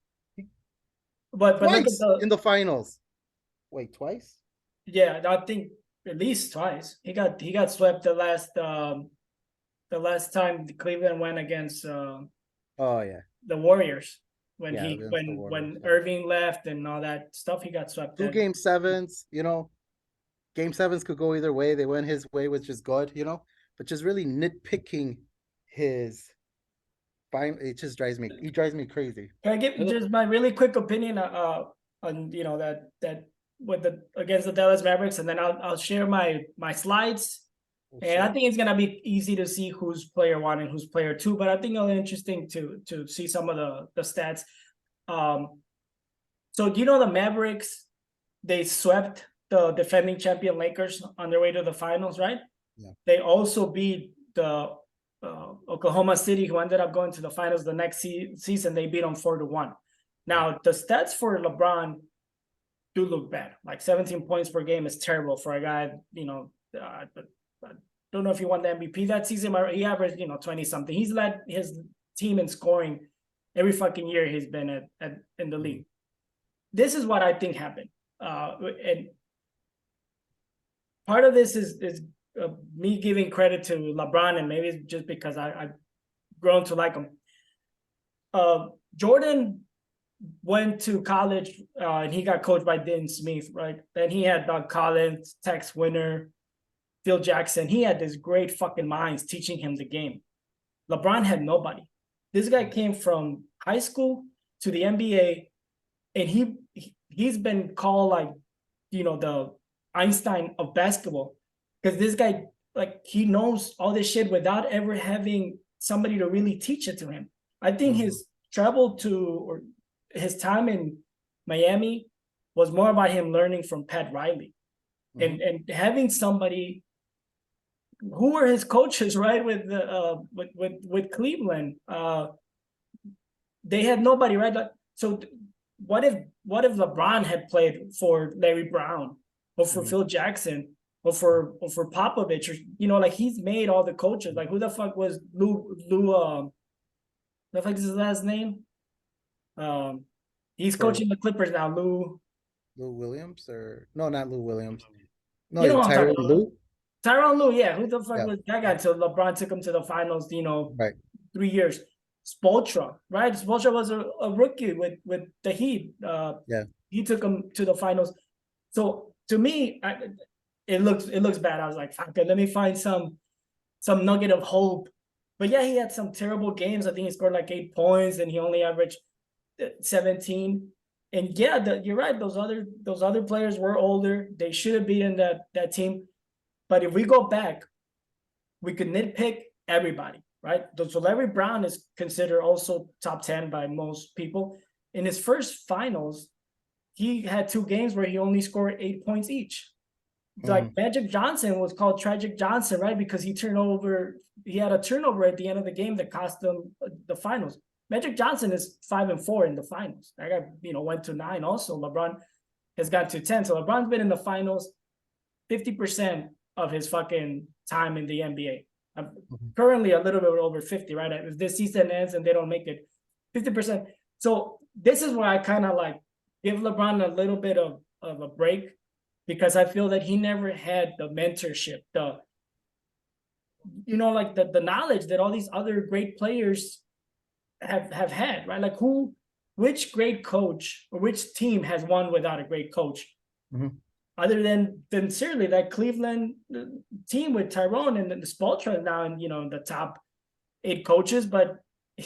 But look at In the finals. Wait, twice? Yeah, I think at least twice. He got swept the last time Cleveland went against oh yeah, the Warriors when Warriors, Irving left and all that stuff. He got swept. Two game sevens. Game sevens could go either way. They went his way, which is good. But just really nitpicking his fine. It just drives me. He drives me crazy. Can I give just my really quick opinion on that with the against the Dallas Mavericks, and then I'll share my slides. And I think it's gonna be easy to see who's player one and who's player two, but I think it'll be interesting to see some of the stats. So the Mavericks, they swept the defending champion Lakers on their way to the finals, right? Yeah. They also beat the Oklahoma City, who ended up going to the finals the next season. They beat them 4-1. Now the stats for LeBron do look bad. Like 17 points per game is terrible for a guy. I don't know if he won the MVP that season. He averaged 20 something. He's led his team in scoring every fucking year he's been in the league. This is what I think happened, and part of this is me giving credit to LeBron, and maybe it's just because I've grown to like him. Jordan went to college and he got coached by Dean Smith, right? Then he had Doug Collins, Tex Winter, Phil Jackson. He had this great fucking minds teaching him the game. LeBron had nobody. This guy came from high school to the NBA, and he's been called like the Einstein of basketball, because this guy, like, he knows all this shit without ever having somebody to really teach it to him. I think his travel or his time in Miami was more about him learning from Pat Riley and having somebody who were his coaches, right? With Cleveland, they had nobody, right? So what if LeBron had played for Larry Brown or for Phil Jackson or for Popovich, or like he's made all the coaches. Like who the fuck was Lou the fuck is his last name? He's For coaching the Clippers now. Lou Williams or no, not Lou Williams. No, You know what I'm talking Tyronn about. Lue. Tyronn Lue, yeah. Who the fuck Yeah, was that guy until LeBron took him to the finals, right. 3 years. Spoelstra, right? Spoelstra was a rookie with the Heat. Yeah. He took him to the finals. So to me, it looks bad. I was like, fuck it, let me find some nugget of hope. But yeah, he had some terrible games. I think he scored like 8 points and he only averaged 17. And yeah, you're right. Those other players were older. They should have beaten that team. But if we go back, we could nitpick everybody, right? So Larry Brown is considered also top 10 by most people. In his first finals, he had 2 games where he only scored 8 points each. Like Magic Johnson was called Tragic Johnson, right? Because he had a turnover at the end of the game that cost them the finals. Magic Johnson is 5-4 in the finals. That guy, went to 9 also. LeBron has got to 10. So LeBron's been in the finals 50% of his fucking time in the NBA. I'm currently a little bit over 50, right? If this season ends and they don't make it, 50%. So this is where I kind of like give LeBron a little bit of a break, because I feel that he never had the mentorship, the knowledge that all these other great players have had, right? Like which great coach or which team has won without a great coach? Other than certainly that Cleveland team with Tyrone and the Spoelstra now in the top 8 coaches, but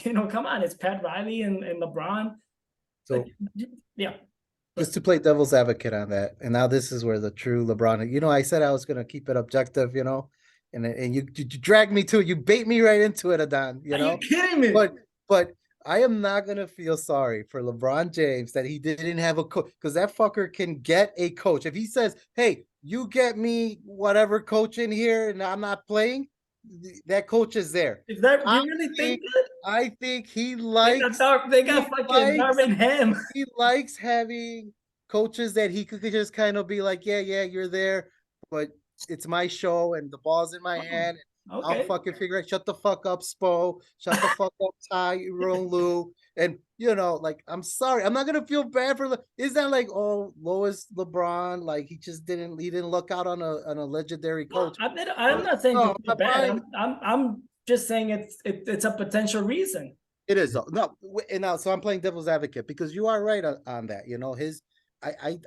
come on, it's Pat Riley and LeBron. So yeah. Just to play devil's advocate on that, and now this is where the true LeBron. I said I was gonna keep it objective, and you dragged me to it. You bait me right into it, Adon. Are you kidding me? But I am not gonna feel sorry for LeBron James that he didn't have a coach, because that fucker can get a coach. If he says, "Hey, you get me whatever coach in here, and I'm not playing," that coach is there. Is that you really think that? I think he likes. They got fucking Darvin Ham. He likes having coaches that he could just kind of be like, yeah, you're there, but it's my show and the ball's in my hand. Okay. I'll fucking figure it. Shut the fuck up, Spo. Shut the fuck up, Tyronn Lue. And I'm sorry, I'm not gonna feel bad for. Is that like, oh, Lois LeBron? Like he didn't look out on a legendary coach. I'm not saying you feel bad. I'm just saying it's a potential reason. It is so I'm playing devil's advocate, because you are right on that.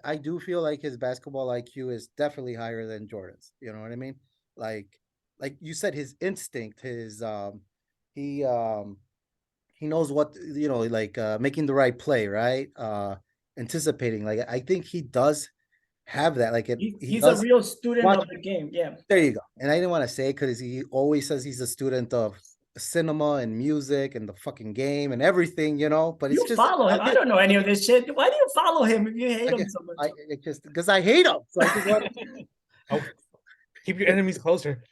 I do feel like his basketball IQ is definitely higher than Jordan's. You know what I mean? Like you said, his instinct, he knows what, making the right play, right? Anticipating. Like I think he does have that. Like he's a real student of the game. Yeah. There you go. And I didn't want to say it because he always says he's a student of cinema and music and the fucking game and everything, but it's you follow him. I don't know any of this shit. Why do you follow him if you hate him so much? Just because I hate him. So I just want to keep your enemies closer.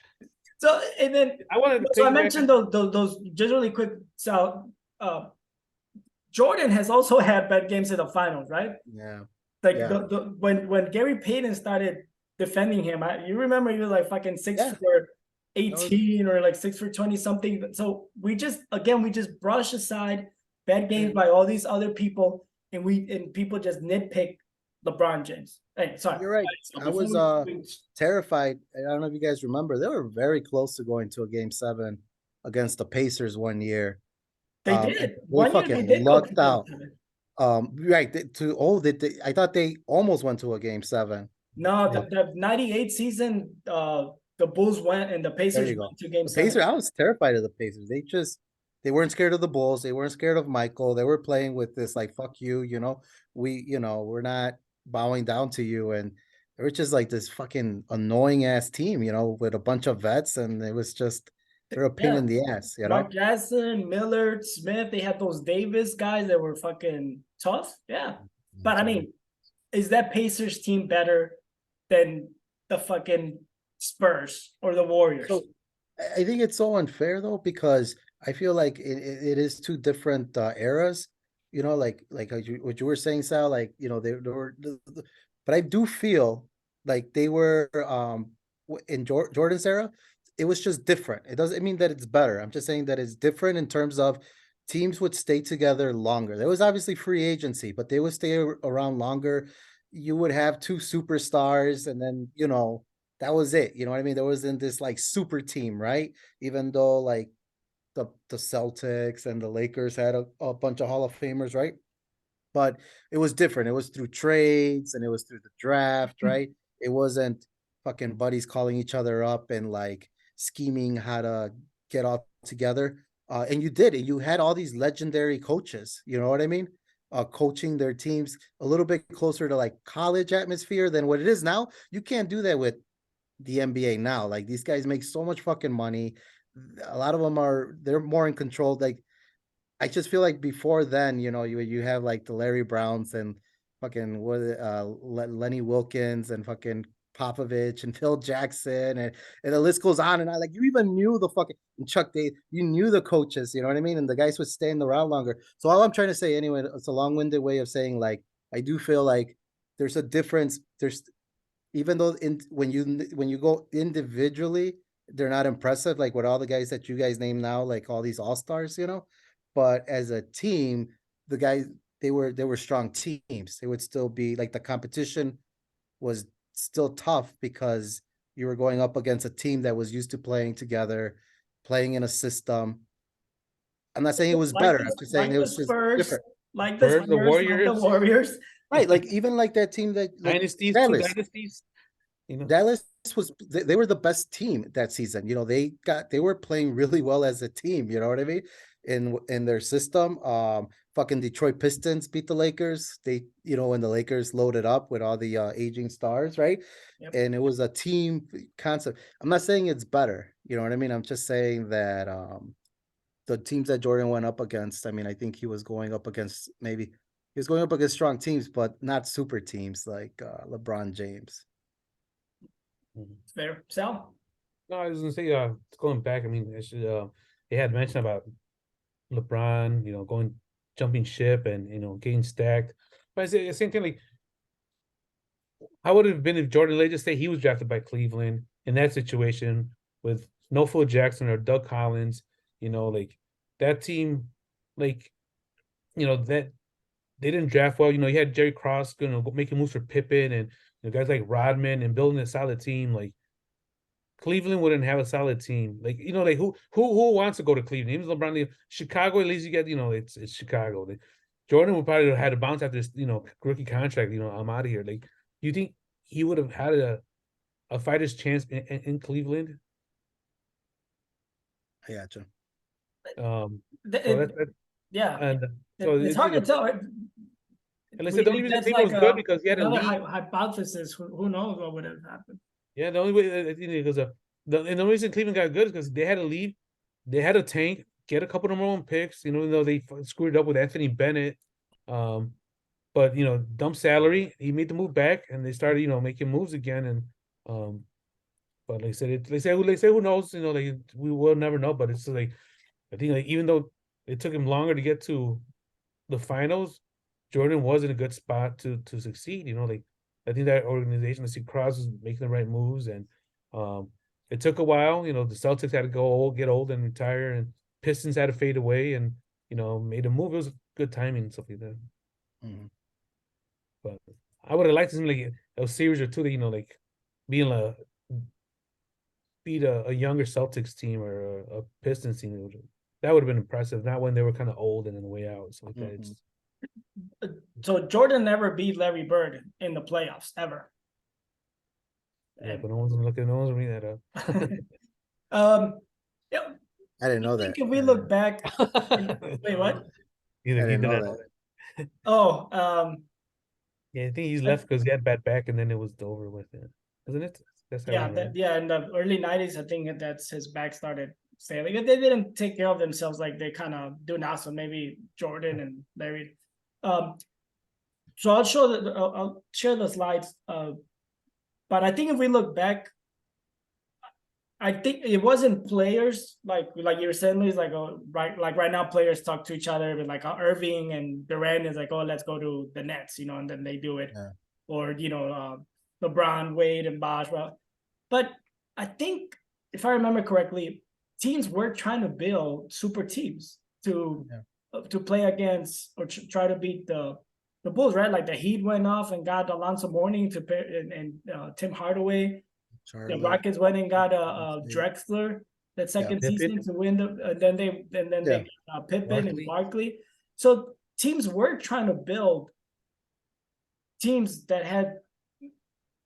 So and then I mentioned those just really quick. So Jordan has also had bad games in the finals, right? Yeah. Like when Gary Payton started defending him, you remember he was like fucking 6 for 18 or like 6 for 20 something. So we just brush aside bad games by all these other people, and people just nitpick LeBron James. Hey, sorry. You're right. So I was terrified. I don't know if you guys remember, they were very close to going to a game 7 against the Pacers one year. They did. They fucking lucked out. Right. I thought they almost went to a game 7. No, the 98 season, the Bulls went and the Pacers went to game 7. I was terrified of the Pacers. They weren't scared of the Bulls. They weren't scared of Michael. They were playing with this like, fuck you, we're not bowing down to you. And they were just like this fucking annoying ass team, with a bunch of vets, and it was just they're a pain in the ass, Mark Jackson, Millard, Smith, they had those Davis guys that were fucking tough. Yeah. But I mean, is that Pacers team better than the fucking Spurs or the Warriors? So, I think it's so unfair though, because I feel like it is 2 different eras. you know, like what you were saying, Sal, like, you know, they were, but I do feel like they were in Jordan's era, it was just different. It doesn't mean that it's better. I'm just saying that it's different in terms of teams would stay together longer. There was obviously free agency, but they would stay around longer. You would have two superstars, and then, you know, that was it. You know what I mean? There wasn't this like super team, right? Even though like the Celtics and the Lakers had a bunch of Hall of Famers, right? But it was different. It was through trades and it was through the draft, right? It wasn't fucking buddies calling each other up and like scheming how to get all together. And you did it. You had all these legendary coaches. You know what I mean? Coaching their teams a little bit closer to like college atmosphere than what it is now. You can't do that with the NBA now. Like these guys make so much fucking money. A lot of them they're more in control. Like I just feel like before then, you know, you have like the Larry Browns and fucking Lenny Wilkins and fucking Popovich and Phil Jackson and the list goes on and on. Like you even knew the fucking Chuck Day, you knew the coaches, you know what I mean? And the guys would stay in the round longer. So all I'm trying to say anyway, it's a long-winded way of saying like I do feel like there's a difference. There's even though when you go individually, they're not impressive like with all the guys that you guys name now, like all these all-stars, you know. But as a team, the guys they were strong teams. It would still be like the competition was still tough because you were going up against a team that was used to playing together, playing in a system. I'm not saying it was better. I'm just saying it was just different. Like the Spurs, the Spurs, like the Warriors, Warriors. Right. Like even like that team that like dynasties, two Dallas. dynasties. You know, Dallas was they were the best team that season. You know, they were playing really well as a team, you know what I mean? In their system. Fucking Detroit Pistons beat the Lakers. They, you know, when the Lakers loaded up with all the aging stars, right? Yep. And it was a team concept. I'm not saying it's better, you know what I mean? I'm just saying that the teams that Jordan went up against, I mean, I think he was going up against he was going up against strong teams, but not super teams like LeBron James. Fair. Sal? no, I was gonna say, going back. I mean, they had mentioned about LeBron, you know, jumping ship and you know getting stacked. But I say the same thing. Like, how would it have been if Jordan, let's just say he was drafted by Cleveland in that situation with no Phil Jackson or Doug Collins, you know, like that team, like, you know, that they didn't draft well. You know, you had Jerry Cross, you know, making moves for Pippen and you know, guys like Rodman and building a solid team. Like Cleveland wouldn't have a solid team. Like, you know, like who wants to go to Cleveland? Even LeBron, Chicago, at least you get, you know, it's Chicago. Jordan would probably have had to bounce after this, you know, rookie contract, you know, I'm out of here. Like, you think he would have had a fighter's chance in Cleveland? I gotcha. So that's Yeah, and so it's hard to tell. And they said the only reason That's Cleveland like was good because he had a another lead. hypothesis. Who knows what would have happened? Yeah, the only way I think because the reason Cleveland got good is because they had a lead, they had a tank, get a couple of number one picks. You know, even though they screwed it up with Anthony Bennett, um, but you know, dumb salary. He made the move back, and they started, you know, making moves again. And but like I said, they say who knows? You know, like we will never know. But it's like I think like even though it took him longer to get to the finals, Jordan was in a good spot to succeed. You know, like I think that organization, I see Cross was making the right moves, and um, it took a while. You know, the Celtics had to get old, and retire, and Pistons had to fade away, and you know, made a move. It was good timing and stuff like that. Mm-hmm. But I would have liked to see like a series or two that you know, like being beat a younger Celtics team or a Pistons team. That would have been impressive. Not when they were kind of old and in the way out. So like that. It's, So Jordan never beat Larry Bird in the playoffs ever. yeah, but no one's looking. No one's reading that up. Yeah, I didn't know I that. think if we look back, wait, what? He I didn't did know not. that. Oh, Yeah, I think he's left because he had bad back, and then it was over with it, isn't it? That's how yeah, it went. yeah. In the early '90s, I think that's his back started failing. They didn't take care of themselves like they kind of do now. So maybe Jordan and Larry. So I'll share the slides. But I think if we look back, I think it wasn't players like you were saying, Luis, like right now players talk to each other, but like Irving and Durant is like, oh, let's go to the Nets, and then they do it, Yeah. or LeBron, Wade, and Bosh. But I think if I remember correctly, teams were trying to build super teams to play against or try to beat the Bulls, right? Like the Heat went off and got Alonzo Mourning to pair and Tim Hardaway. The Charlotte. Rockets went and got Drexler that second season to win the. Then they got Pippen and Barkley. So teams were trying to build teams that had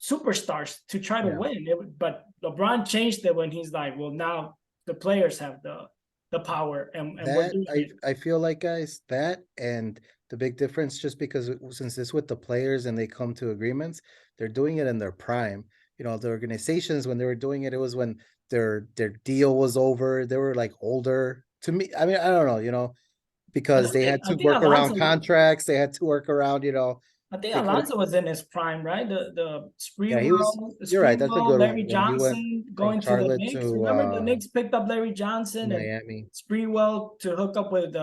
superstars to try to win. But LeBron changed it when he's like, well, now the players have the power and we're doing it. I feel like, guys, that and the big difference, just because since it's with the players and they come to agreements, they're doing it in their prime. The organizations, when they were doing it, it was when their deal was over. They were like older. To me, I mean, I don't know, because they had to work around contracts. They had to work around, I think Alonzo was in his prime, right? The Sprewell, he was. You're right. That's a good Larry one. Johnson going to the Knicks. Remember the Knicks picked up Larry Johnson Miami. And Sprewell to hook up with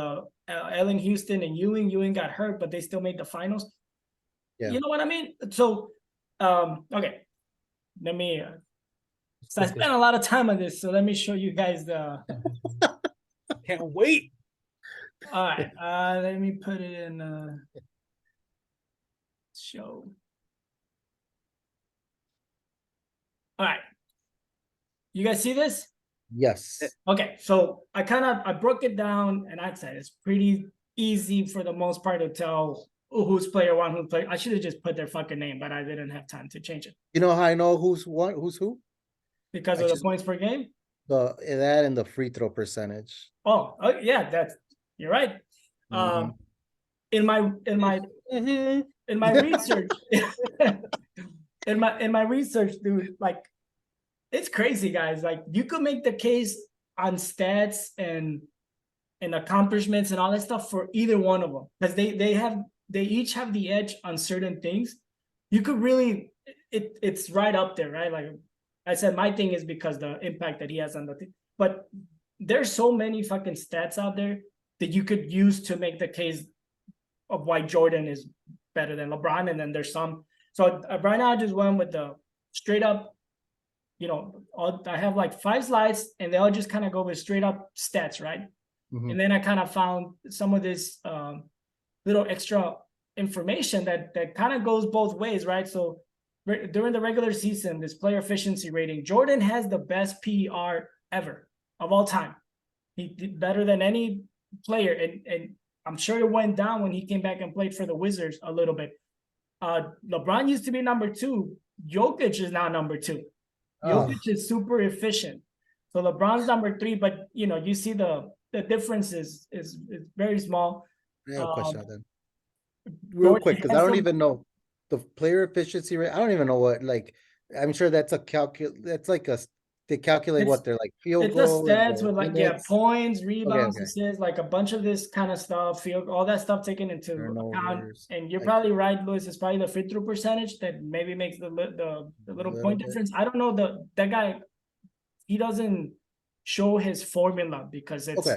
Allen Houston and Ewing. Ewing got hurt, but they still made the finals. Yeah. You know what I mean? So, okay. Let me. So I spent a lot of time on this, so let me show you guys the. Can't wait. All right, let me put it in. Show. All right. You guys see this? Yes. Okay, so I broke it down, and I said it's pretty easy for the most part to tell who's player one, who's player. I should have just put their fucking name, but I didn't have time to change it. You know how I know who's what, who's who? Because of the points per game? That and the free throw percentage. Oh yeah, you're right. Mm-hmm. In my research, in my research, dude, like it's crazy, guys. Like you could make the case on stats and accomplishments and all that stuff for either one of them, because they each have the edge on certain things. You could really it's right up there, right? Like I said, my thing is because the impact that he has on the thing, but there's so many fucking stats out there that you could use to make the case of why Jordan is better than LeBron. And then there's some. So right now I just went with the straight up, I have like 5 slides and they all just kind of go with straight up stats, right? Mm-hmm. And then I kind of found some of this little extra information that kind of goes both ways, right? So during the regular season, this player efficiency rating, Jordan has the best PER ever of all time. He did better than any player, and I'm sure it went down when he came back and played for the Wizards a little bit. LeBron used to be number 2. Jokic is now number 2. Jokic is super efficient. So LeBron's number 3, but you see the difference is very small. Yeah, question then. Real quick, because I don't even know the player efficiency rate. I don't even know what, like, I'm sure that's that's like they calculate what they're like field goal. It's the stats with like points, rebounds, assists, like a bunch of this kind of stuff, all that stuff taken into account. And you're probably right, Luis. It's probably the free throw percentage that maybe makes the little point difference. I don't know that guy. He doesn't show his formula because it's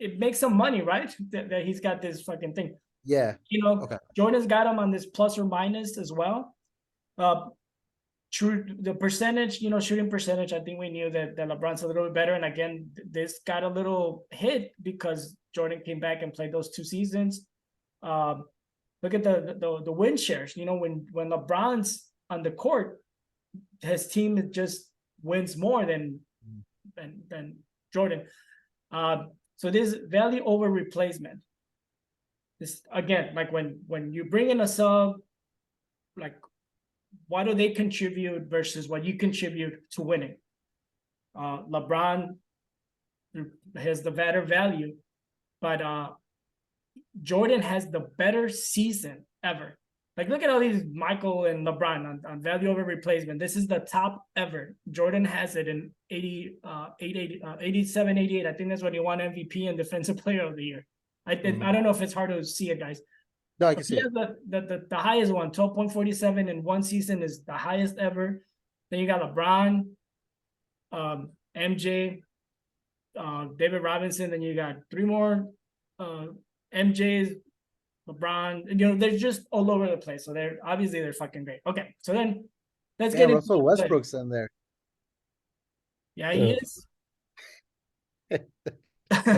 it makes some money, right? That he's got this fucking thing. Yeah. Jordan's got him on this plus or minus as well. True, the percentage, shooting percentage, I think we knew that LeBron's a little bit better. And again, this got a little hit because Jordan came back and played those 2 seasons. Look at the win shares. When LeBron's on the court, his team just wins more than Jordan. So this value over replacement. This again, like when you bring in a sub, like what do they contribute versus what you contribute to winning? LeBron has the better value, but Jordan has the better season ever. Like look at all these Michael and LeBron on value over replacement. This is the top ever. Jordan has it in 87, 88. I think that's when he won MVP and Defensive Player of the Year. I don't know if it's hard to see it, guys. No, I can see it. The highest one, 12.47 in one season is the highest ever. Then you got LeBron, MJ, David Robinson, then you got 3 more MJs, LeBron, they're just all over the place. So they're fucking great. Okay, so then let's Yeah, get into Russell the play. Westbrook's in there. Yeah, he is. How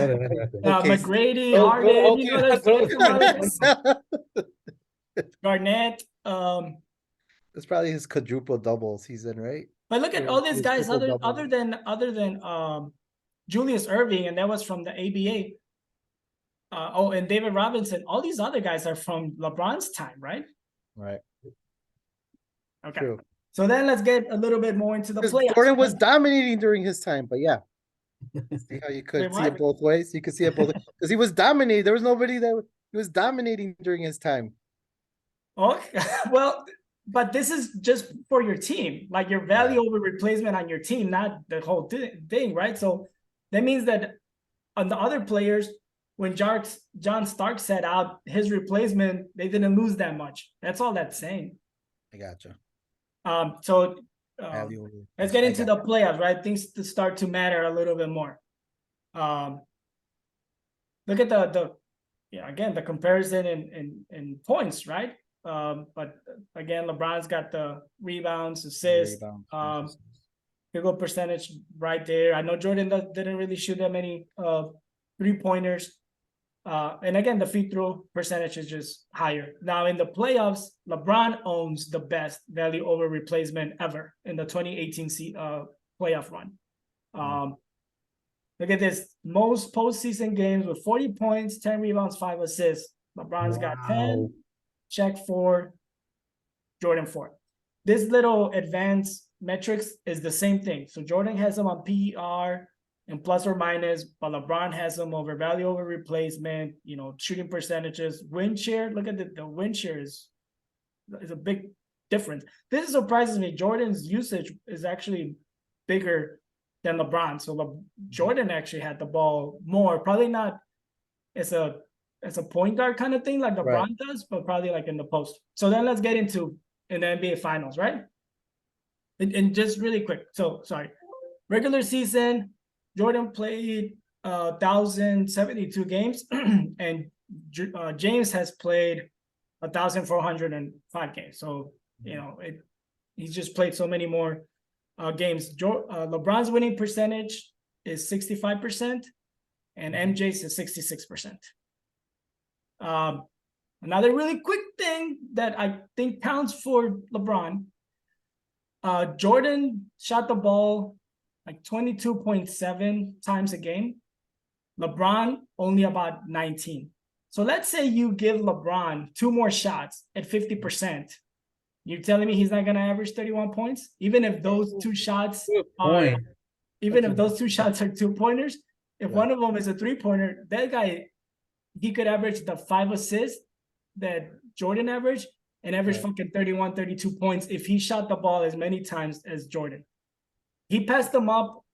did that happen? Okay, McGrady, Oh, Harden, okay, there's throw- some other guys. That's Garnett. probably his quadruple double season, right? But look at Or all these his guys triple other double. than Julius Irving, and that was from the ABA. And David Robinson. All these other guys are from LeBron's time, right? Right. Okay. True. So then let's get a little bit more into the Because playoffs. Jordan was dominating during his time, but yeah. See how you could Wait, see what? it both ways? You could see it both ways. Because he was dominating. There was nobody that he was dominating during his time. Okay. Well, but this is just for your team, like your value over replacement on your team, not the whole thing, right? So that means that on the other players, when John Stark set out his replacement, they didn't lose that much. That's all that's saying. I gotcha. So Value over let's get into replacement. the playoffs, right? Things to start to matter a little bit more. Look at the again, the comparison in points, right? But again, LeBron's got the rebounds, assists, Rebound. field goal percentage right there. I know Jordan didn't really shoot that many 3-pointers. And again, the free throw percentage is just higher. Now in the playoffs, LeBron owns the best value over replacement ever in the 2018 playoff run. Look at this, most postseason games with 40 points, 10 rebounds, 5 assists. LeBron's got 10, Shaq 4, Jordan 4. This little advanced metrics is the same thing. So Jordan has them on PER and plus or minus, but LeBron has them over value over replacement, shooting percentages, win share. Look at the win share is a big difference. This surprises me. Jordan's usage is actually bigger than LeBron. So Jordan actually had the ball more, probably not as a point guard kind of thing like LeBron does, but probably like in the post. So then let's get into in the NBA Finals, right? And just really quick. So sorry, regular season, Jordan played 1,072 games, and James has played 1,405 games. So he's just played so many more games. LeBron's winning percentage is 65%, and MJ's is 66%. Another really quick thing that I think counts for LeBron, Jordan shot the ball like 22.7 times a game. LeBron only about 19. So let's say you give LeBron 2 more shots at 50%. You're telling me he's not going to average 31 points? Even if those 2 shots are 2-pointers, if one of them is a 3-pointer, that guy, he could average the 5 assists that Jordan averaged and average fucking 31, 32 points if he shot the ball as many times as Jordan. He passed them up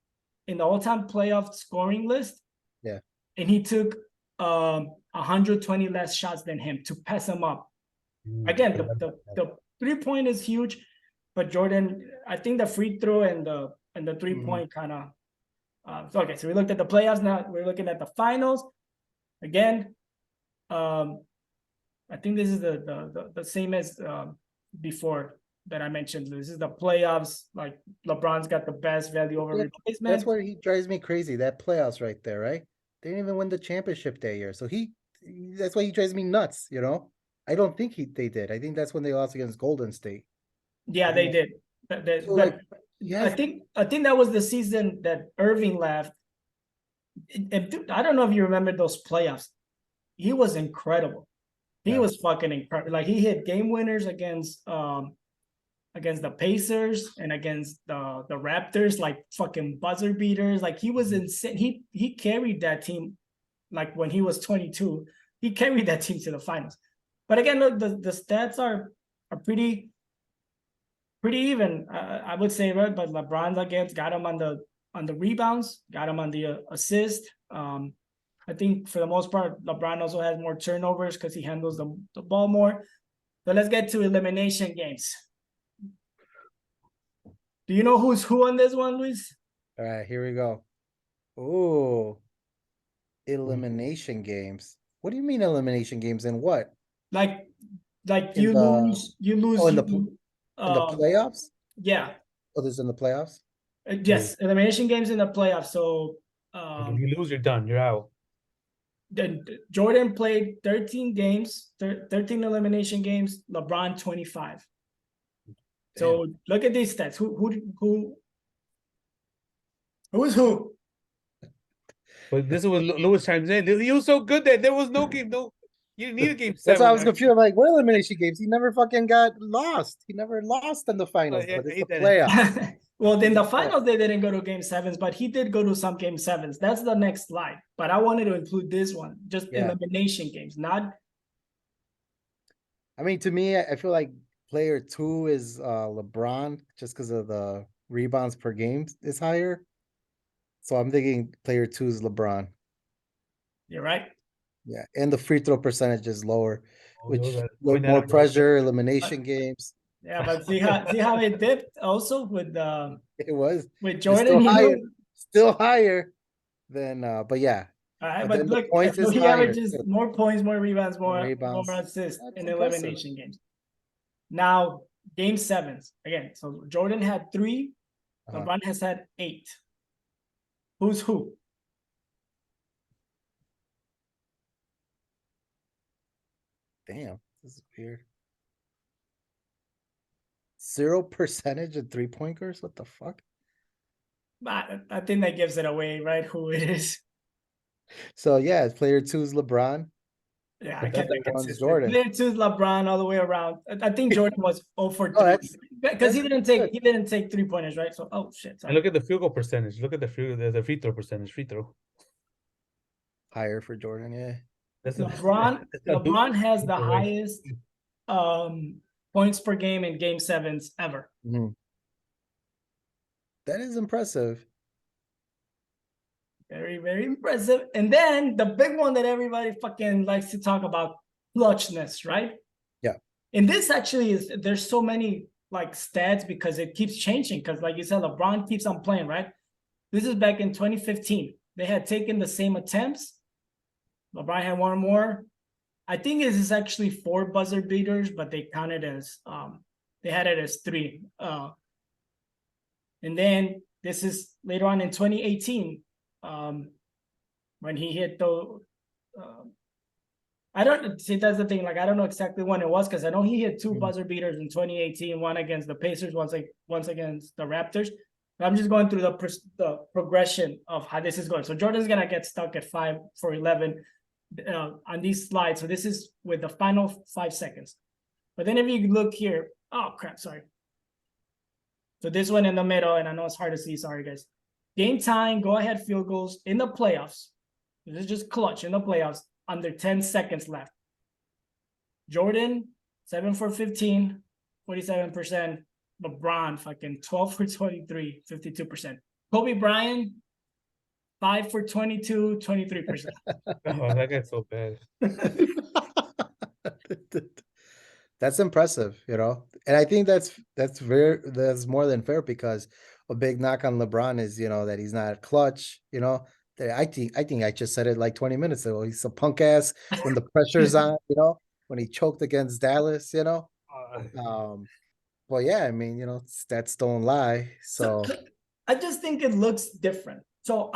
in the all-time playoff scoring list. Yeah. And he took 120 less shots than him to pass him up. Again, the 3-point is huge, but Jordan, I think the free throw and the 3-point kind of okay, so we looked at the playoffs. Now we're looking at the finals. Again, I think this is the same as before that I mentioned. This is the playoffs. Like LeBron's got the best value over replacement. That's what he drives me crazy. That playoffs right there, right? They didn't even win the championship that year, so that's why he drives me nuts. I don't think they did. I think that's when they lost against Golden State. Yeah, they did. But I think that was the season that Irving left. And I don't know if you remember those playoffs. He was incredible. He was fucking incredible. Like he hit game winners against the Pacers and against the Raptors, like fucking buzzer beaters. Like he was insane. He carried that team. Like when he was 22, he carried that team to the finals. But again, look, the stats are pretty even. I would say, right? But LeBron again got him on the rebounds, got him on the assist. I think for the most part, LeBron also has more turnovers because he handles the ball more. But let's get to elimination games. Do you know who's who on this one, Luis? All right, here we go. Ooh, elimination games. What do you mean elimination games? And what? Like In you the lose, you lose, oh, in you the um playoffs? yeah. Oh, this is in the playoffs? Yes, elimination games in the playoffs. So If you lose, you're done. You're out. then Jordan played 13 games, 13 elimination games, LeBron 25. Damn. So look at these stats. Who's who? But this is what Lewis chimes in. He was so good that there was no game. No, you didn't need a game That's 7. why I was confused. I'm like, what elimination games? He never fucking got lost. He never lost in the finals, I but it's the hate that. playoffs. Well, in the Yeah. finals, they didn't go to game 7s, but he did go to some game 7s. That's the next slide. But I wanted to include this one, just Yeah. elimination games, not. I mean, to me, I feel like player 2 is LeBron just because of the rebounds per game is higher. So I'm thinking player 2 is LeBron. You're right. Yeah, and the free throw percentage is lower, Oh, which those are with going more out. pressure, elimination games. Yeah, but see how it dipped also with It was with it's Jordan, still higher than but yeah. All right, But but then the look, points so is he higher averages too. more points, more rebounds, More more rebounds. assists That's in impressive. elimination games. Now, game 7s again. So Jordan had 3, LeBron has had 8. Who's who? Damn, this is weird. 0% in 3-pointers? What the fuck? I think that gives it away, right? Who it is? So yeah, player 2 is LeBron. Yeah, I But can't then be the one's consistent. Jordan. Player 2 is LeBron all the way around. I think Jordan was 0 for Oh, 3 that's because he didn't good. take 3-pointers, right? So shit. And Sorry. look at the field goal percentage. Look at the free throw percentage. Free throw. Higher for Jordan, yeah. That's LeBron has the right. highest points per game in game 7s ever. Mhm. That is impressive. Very, very impressive. And then the big one that everybody fucking likes to talk about, clutchness, right? Yeah. And this actually is, there's so many like stats because it keeps changing. Because like you said, LeBron keeps on playing, right? This is back in 2015. They had taken the same attempts. LeBron had one more. I think this is actually 4 buzzer beaters, but they counted as they had it as 3. And then this is later on in 2018, when he hit the I don't see, that's the thing. Like, I don't know exactly when it was because I know he hit 2 buzzer beaters in 2018, one against the Pacers, once against the Raptors. But I'm just going through the progression of how this is going. So Jordan's gonna get stuck at 5 for 11 on these slides. So this is with the final 5 seconds. But then if you look here, oh crap, sorry. So this one in the middle, and I know it's hard to see. Sorry, guys. Game time, go ahead field goals in the playoffs. This is just clutch in the playoffs. Under 10 seconds left. Jordan, 7 for 15, 47%. LeBron, fucking 12 for 23, 52%. Kobe Bryant, 5 for 22, 23%. Oh, that guy's so bad. That's impressive, you know. And I think that's more than fair because a big knock on LeBron is, you know, that he's not clutch, you know. I think I just said it like 20 minutes ago. He's a punk ass when the pressure's on, you know, when he choked against Dallas, you know. Well, yeah, I mean, you know, stats don't lie. So I just think it looks different. So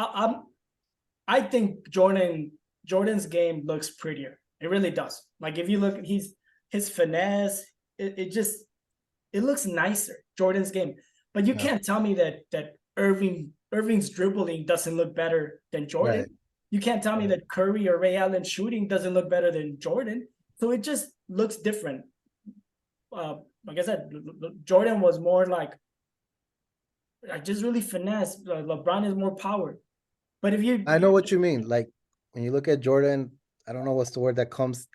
I think Jordan's game looks prettier. It really does. Like if you look at his finesse, it looks nicer. Jordan's game, but you can't tell me that Irving's dribbling doesn't look better than Jordan. Right. You can't tell me that Curry or Ray Allen shooting doesn't look better than Jordan. So it just looks different. Like I said, Jordan was more like just really finesse. LeBron is more power. But if you, I know what you mean. Like when you look at Jordan, I don't know what's the word that comes.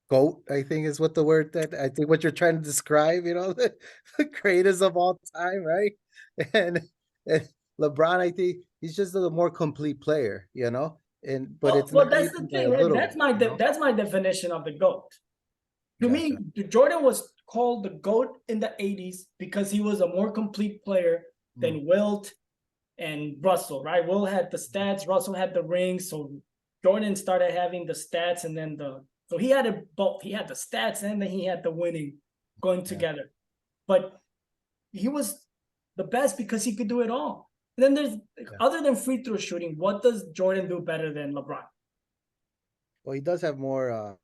GOAT, I think is what the word that I think what you're trying to describe, you know, the greatest of all time, right? And LeBron, I think he's just a more complete player, you know, but it's well, not that's the even by thing, a right? little That's bit, you know? that's my definition of the GOAT. To Gotcha. me, Jordan was called the GOAT in the 80s because he was a more complete player than Wilt, and Russell, right? Will had the stats, Russell had the rings, so Jordan started having the stats, and then so he had it both. He had the stats and then he had the winning going together. But he was the best because he could do it all. And then there's other than free throw shooting, what does Jordan do better than LeBron? Well, he does have more.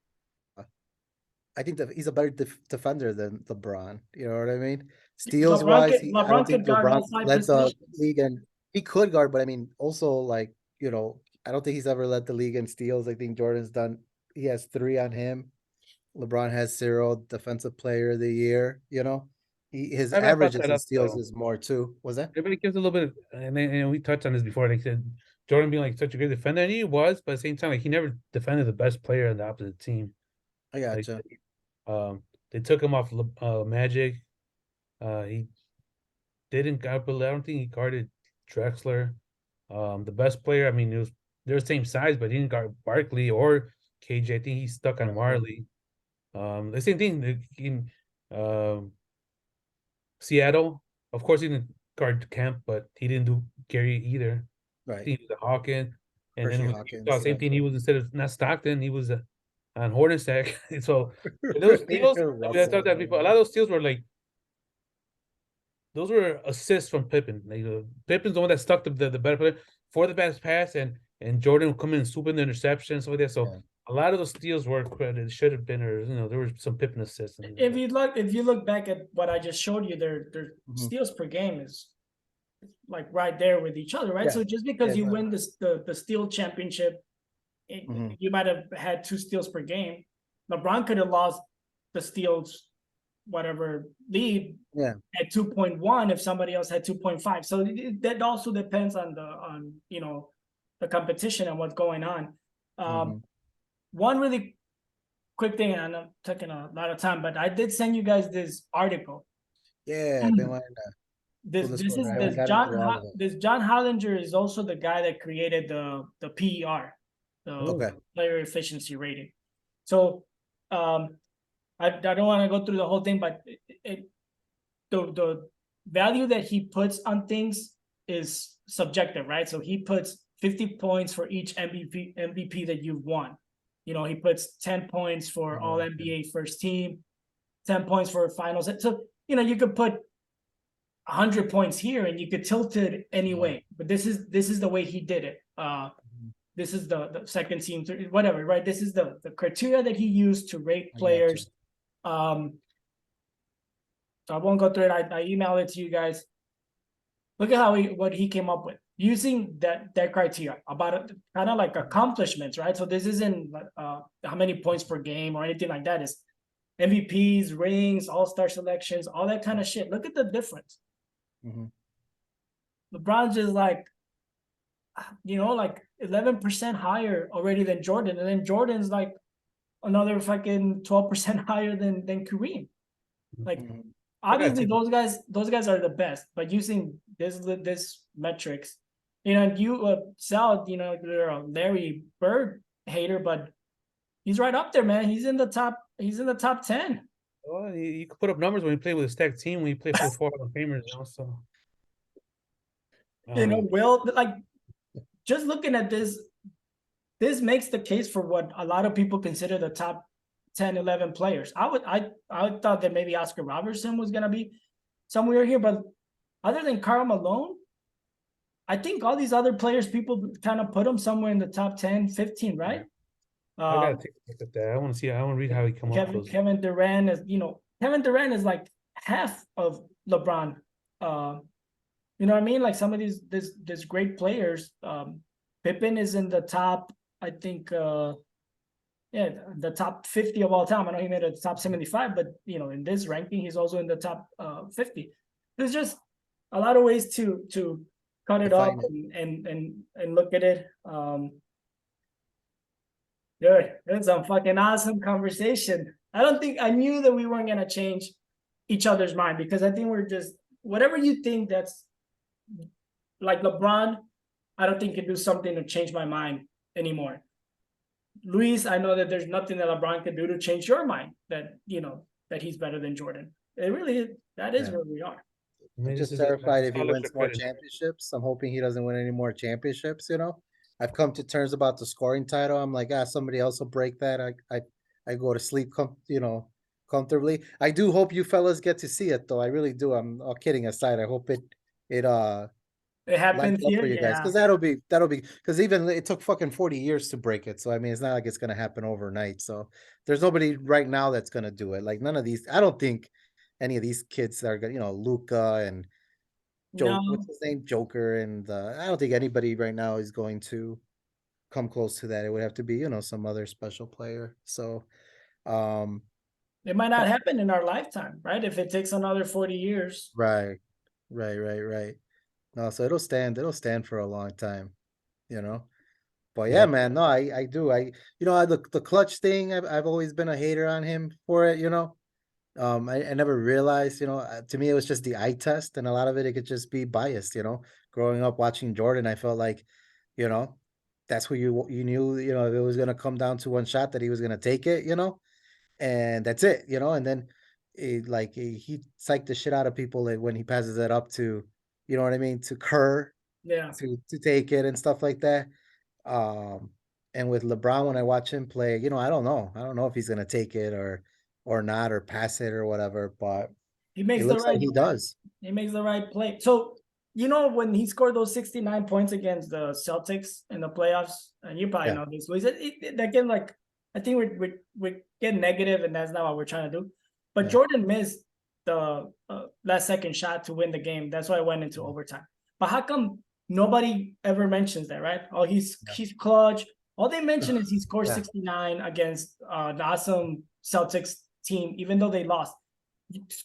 I think that he's a better defender than LeBron. You know what I mean? Steals wise, I don't LeBron could think guard LeBron all five led the positions. league, and he could guard, but I mean, also like I don't think he's ever led the league in steals. I think Jordan's done. He has 3 on him. LeBron has 0 defensive player of the year. His I brought averages that in up steals though. is more too. Was that? Everybody gives a little bit, and we touched on this before. They said Jordan being like such a great defender, and he was, but at the same time, like he never defended the best player on the opposite team. I Like, gotcha. they took him off Magic. He didn't guard, but I don't think he guarded Drexler. The best player, I mean, they're the same size, but he didn't guard Barkley or KJ. I think he's stuck on Marley. The same thing in Seattle. Of course, he didn't guard Kemp, but he didn't do Gary either. I Right. think he was a Hawkins. And Hershey then with Utah, Hawkins. same Yeah. thing. He was instead of not Stockton, he was on Hornacek. So those steals, I mean, I thought that before. A lot of those steals were like those were assists from Pippen. Like Pippen's the one that stuck the better player for the best pass, and Jordan would come in and swoop in the interception, stuff like that. So Yeah. a lot of those steals were credit should have been, or there were some Pippen assists. If you look back at what I just showed you, their steals per game is like right there with each other, right? Yeah. So just because you Yeah. win the steal championship, you might have had 2 steals per game. LeBron could have lost the steals, whatever lead, at 2.1 if somebody else had 2.5. So that also depends on the competition and what's going on. One really quick thing, and I'm taking a lot of time, but I did send you guys this article. Yeah, I've been wanting to. This John Hollinger is also the guy that created the PER, the player efficiency rating. So I don't want to go through the whole thing, but the value that he puts on things is subjective, right? So he puts 50 points for each MVP that you've won. He puts 10 points for all NBA first team, 10 points for finals. So, you could put 100 points here and you could tilt it anyway, but this is the way he did it. This is the second team, whatever, right? This is the criteria that he used to rate players. So I won't go through it. I emailed it to you guys. Look at what he came up with using that criteria about kind of like accomplishments, right? So this isn't how many points per game or anything like that. It's MVPs, rings, all-star selections, all that kind of shit. Look at the difference. LeBron's just like 11% higher already than Jordan, and then Jordan's like another fucking 12% higher than Kareem. Like obviously those guys are the best, but using this metrics, Sal, you're a Larry Bird hater, but he's right up there, man. He's in the top 10. Well, you could put up numbers when you play with a stacked team, when you play for 4 Hall of Famers, so Will, like, just looking at this makes the case for what a lot of people consider the top 10, 11 players. I thought that maybe Oscar Robertson was gonna be somewhere here, but other than Karl Malone, I think all these other players, people kind of put them somewhere in the top 10, 15, right? I gotta take a look at that. I want to read how he come up with Kevin Durant is like half of LeBron. You know what I mean? Like some of these great players. Pippen is in the top, I think, the top 50 of all time. I know he made a top 75, but in this ranking, he's also in the top 50. There's just a lot of ways to cut it up and look at it. Dude, it's a fucking awesome conversation. I knew that we weren't gonna change each other's mind, because I think we're just, whatever you think that's like LeBron, I don't think can do something to change my mind anymore. Luis, I know that there's nothing that LeBron can do to change your mind that he's better than Jordan. It really, that is where we are. I'm Maybe just this is terrified if he all extra wins more credit. championships. I'm hoping he doesn't win any more championships, you know. I've come to terms about the scoring title. I'm like, somebody else will break that. I go to sleep comfortably. I do hope you fellas get to see it though. I really do. I'm all kidding aside. I hope it It lights happens up here, for you guys yeah. because that'll be because even it took fucking 40 years to break it. So I mean, it's not like it's gonna happen overnight. So there's nobody right now that's gonna do it. Like none of these. I don't think any of these kids are gonna, Luca and No, Joke, what's his name? Joker, and I don't think anybody right now is going to come close to that. It would have to be, some other special player. So, um, it might not happen in our lifetime, right? If it takes another 40 years. right, right. No, so it'll stand for a long time, you know. But yeah, Yeah. man, no, I do. The clutch thing, I've always been a hater on him for it, you know. I never realized, to me, it was just the eye test, and a lot of it could just be biased, you know. Growing up watching Jordan, I felt like, you know, that's who you knew, if it was gonna come down to one shot that he was gonna take it, and that's it, and then he psyched the shit out of people when he passes it up to, you know what I mean, to Kerr Yeah. to take it and stuff like that. Um, and with LeBron, when I watch him play, I don't know. I don't know if he's gonna take it or not or pass it or whatever, but He it makes the looks like right he does. he makes the right play. So, when he scored those 69 points against the Celtics in the playoffs, and you probably Yeah. know this, was again, like, I think we're getting negative, and that's not what we're trying to do. But Yeah. Jordan missed the last second shot to win the game. That's why it went into Mhm. overtime. But how come nobody ever mentions that, right? Oh, he's Yeah. he's clutch. All they mention is he scored Yeah. 69 against the awesome Celtics team, even though they lost.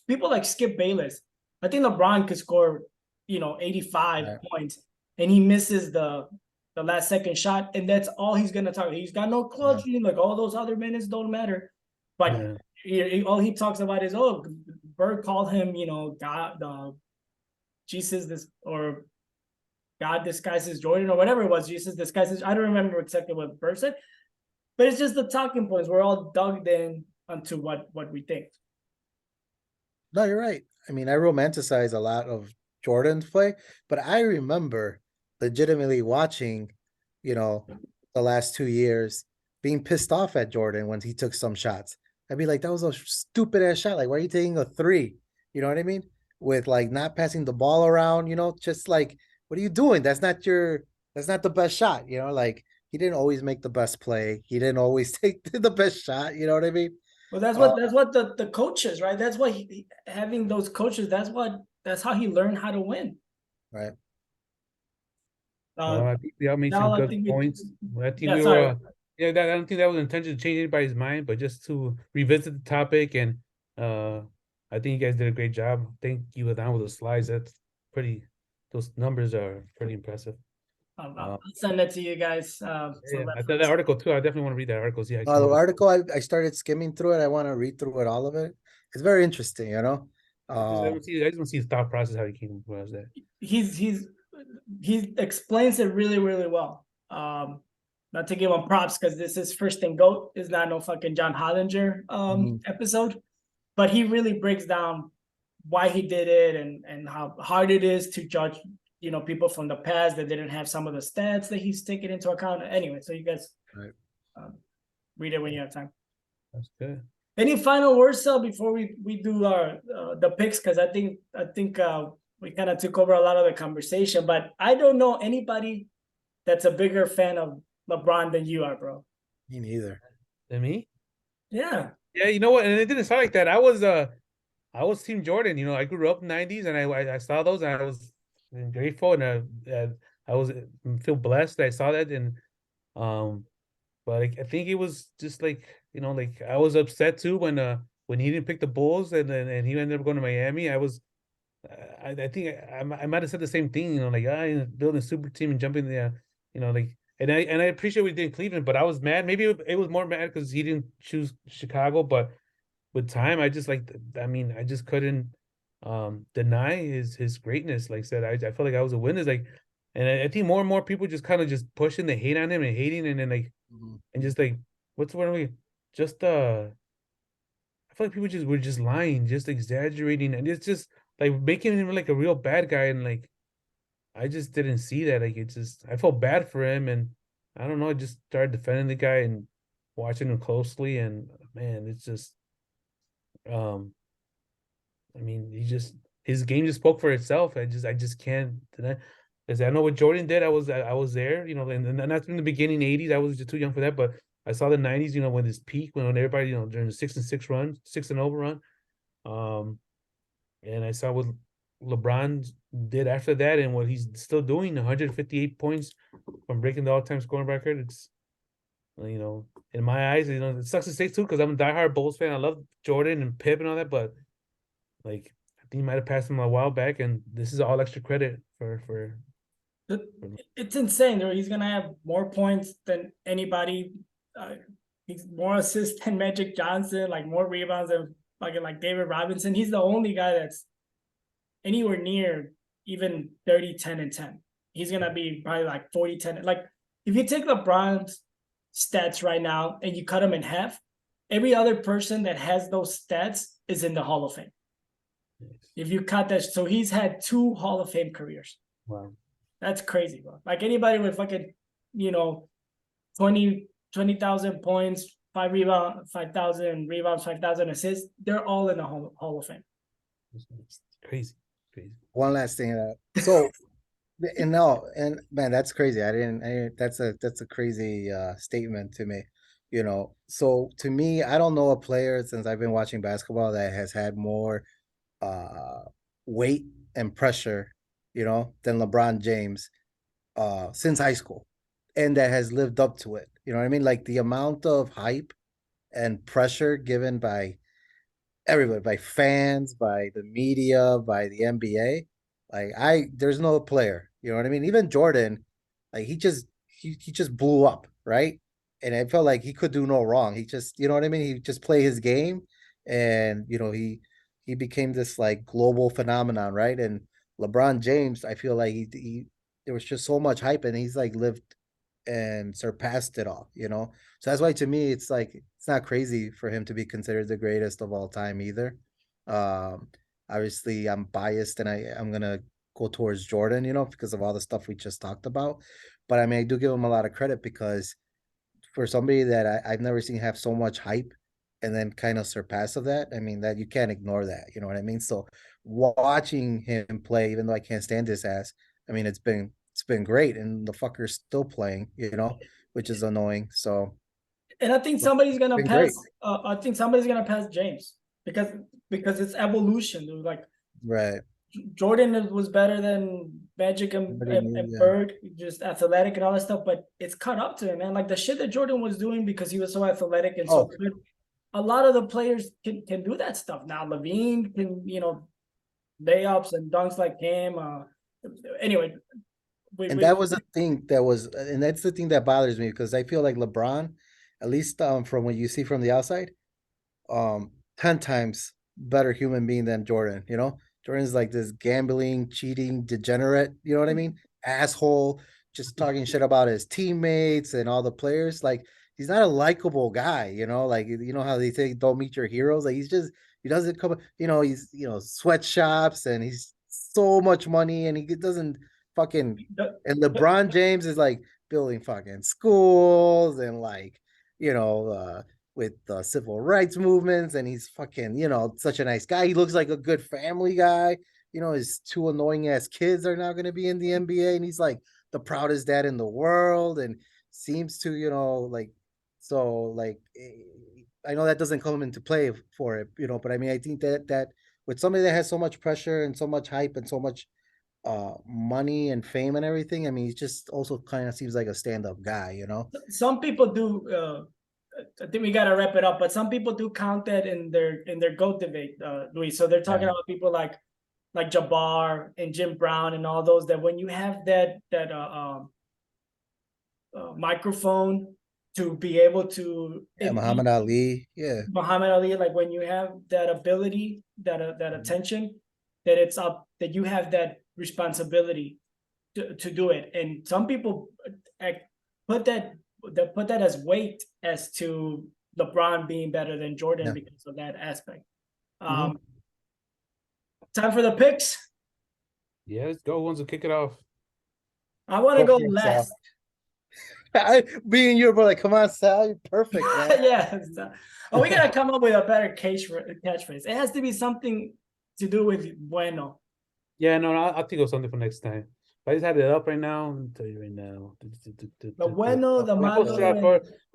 People like Skip Bayless. I think LeBron could score, 85 Right. points, and he misses the last second shot, and that's all he's gonna talk. He's got no Yeah. clutch. Like all those other minutes don't matter. But Yeah. all he talks about is, oh, Bird called him, God, Jesus, this, or God disguises Jordan, or whatever it was. Jesus disguises. I don't remember exactly what Bird said, but it's just the talking points. We're all dug in onto what we think. No, you're right. I mean, I romanticize a lot of Jordan's play, but I remember legitimately watching, you know, the last 2 years being pissed off at Jordan when he took some shots. I'd be like, that was a stupid ass shot. Like, why are you taking a three? You know what I mean? With like not passing the ball around, just like, what are you doing? That's not the best shot, like he didn't always make the best play. He didn't always take the best shot, you know what I mean? Well, that's Uh, what the coaches, right? That's why having those coaches. That's how he learned how to win. right. Uh, I think we all made some now I good think points. I think yeah. we Sorry. were, yeah, I don't think that was intention to change anybody's mind, but just to revisit the topic. And I think you guys did a great job. Thank you, Adán, with those slides. Those numbers are pretty impressive. I'll send it to you guys for Yeah, I thought that reference. article too. I definitely want to read that article. See how The article I started skimming through it. I want to read through it, all of it. It's very interesting, you know. I just want to see his thought process, how he came across that. He explains it really, really well. Not to give him props because this is first and GOAT, is not no fucking John Hollinger Mhm. episode, but he really breaks down why he did it and how hard it is to judge, people from the past that didn't have some of the stats that he's taking into account. Anyway, so you guys Right. read it when you have time. That's good. Any final words, Sal, before we do our the picks? Because I think we kind of took over a lot of the conversation, but I don't know anybody that's a bigger fan of LeBron than you are, bro. Me neither. And me? Yeah. Yeah, you know what? And it didn't sound like that. I was Team Jordan. I grew up in '90s, and I saw those, and I was grateful, and I was feel blessed that I saw that, and um, but I think it was just like like I was upset too when he didn't pick the Bulls, and he ended up going to Miami. I think I might have said the same thing. Like building a super team and jumping there, like. And I appreciate what he did in Cleveland, but I was mad. Maybe it was more mad because he didn't choose Chicago, but with time, I just I just couldn't deny his greatness. Like I said, I felt like I was a witness. Like, and I think more and more people just kind of just pushing the hate on him and hating, and then Mhm. and just like, what's the word we just I feel like people just were just lying, just exaggerating, and it's just like making him like a real bad guy, and like I just didn't see that. Like I felt bad for him, and I don't know. I just started defending the guy and watching him closely, and man, it's just um. I mean, his game just spoke for itself. I just can't deny. Because I know what Jordan did. I was there, and not in the beginning '80s. I was just too young for that, but I saw the '90s. When this peak, when everybody, during the 6-6 run, 6-0 run, um, and I saw what LeBron did after that, and what he's still doing, 158 points from breaking the all-time scoring record. It's in my eyes, it sucks to say too, because I'm a diehard Bulls fan. I love Jordan and Pip and all that, but like I think he might have passed him a while back, and this is all extra credit for. It's insane. He's gonna have more points than anybody. He's more assists than Magic Johnson, like more rebounds than fucking like David Robinson. He's the only guy that's anywhere near even 30, 10, and 10. He's gonna be probably like 40, 10. Like if you take LeBron's stats right now and you cut them in half, every other person that has those stats is in the Hall of Fame. If you cut that, so he's had 2 Hall of Fame careers. Wow. That's crazy, bro. Like anybody with fucking, 20,000 points, 5,000 rebounds, 5,000 assists, they're all in the Hall of Fame. It's crazy. One last thing. So, and no, and man, that's crazy. That's a crazy statement to me. So to me, I don't know a player since I've been watching basketball that has had more weight and pressure, than LeBron James since high school, and that has lived up to it. You know what I mean? Like the amount of hype and pressure given by everybody, by fans, by the media, by the NBA. Like there's no player, you know what I mean? Even Jordan, like he just blew up, right? And I felt like he could do no wrong. He just, you know what I mean? He just play his game, and he became this like global phenomenon, right? And LeBron James, I feel like he there was just so much hype, and he's like lived and surpassed it all. So that's why to me it's like it's not crazy for him to be considered the greatest of all time either. Um Obviously I'm biased, and I'm gonna go towards Jordan, because of all the stuff we just talked about. But I mean, I do give him a lot of credit because for somebody that I've never seen have so much hype and then kind of surpass of that, I mean, that you can't ignore that, you know what I mean? So watching him play, even though I can't stand his ass, I mean, it's been great, and the fucker's still playing, which is annoying. So And I think somebody's gonna been pass. great. I think somebody's gonna pass James because it's evolution. Dude. Like Right. Jordan was better than Magic and, Everybody and, knew, and yeah. Bird, just athletic and all that stuff. But it's caught up to him, man. Like the shit that Jordan was doing because he was so athletic and so Oh, good. A lot of the players can do that stuff now. Levine can, layups and dunks like him. Anyway, and that was the thing and that's the thing that bothers me, because I feel like LeBron, at least from what you see from the outside, 10 times better human being than Jordan, Jordan's like this gambling, cheating, degenerate, you know what I mean? Asshole, just talking shit about his teammates and all the players. Like he's not a likable guy, like how they say don't meet your heroes. Like he doesn't come, he's sweatshops, and he's so much money, and he doesn't fucking and LeBron James is like building fucking schools and like, with the civil rights movements, and he's fucking, such a nice guy. He looks like a good family guy. His 2 annoying ass kids are now going to be in the NBA, and he's like the proudest dad in the world, and seems to, like, so like I know that doesn't come into play for it, but I mean, I think that with somebody that has so much pressure and so much hype and so much money and fame and everything, I mean, he just also kind of seems like a stand-up guy. Some people do. I think we gotta wrap it up, but some people do count that in their GOAT debate, Luis. So they're talking about people like Jabbar and Jim Brown and all those, that when you have that microphone to be able to Muhammad Ali, yeah. Muhammad Ali, like when you have that ability, that attention, that it's up, that you have that responsibility to do it. And some people put that as weight as to LeBron being better than Jordan because of that aspect. Mhm. Time for the picks. Yeah, let's go. Who wants to kick it off? I want to Go go for it, Sal. last. Being you, bro, like, come on, Sal, you're perfect, man. Yeah. Oh, we gotta come up with a better catchphrase. It has to be something to do with bueno. Yeah, no, I'll think of something for next time. I just had it up right now. I'll tell you right now. The bueno, the I'm malo,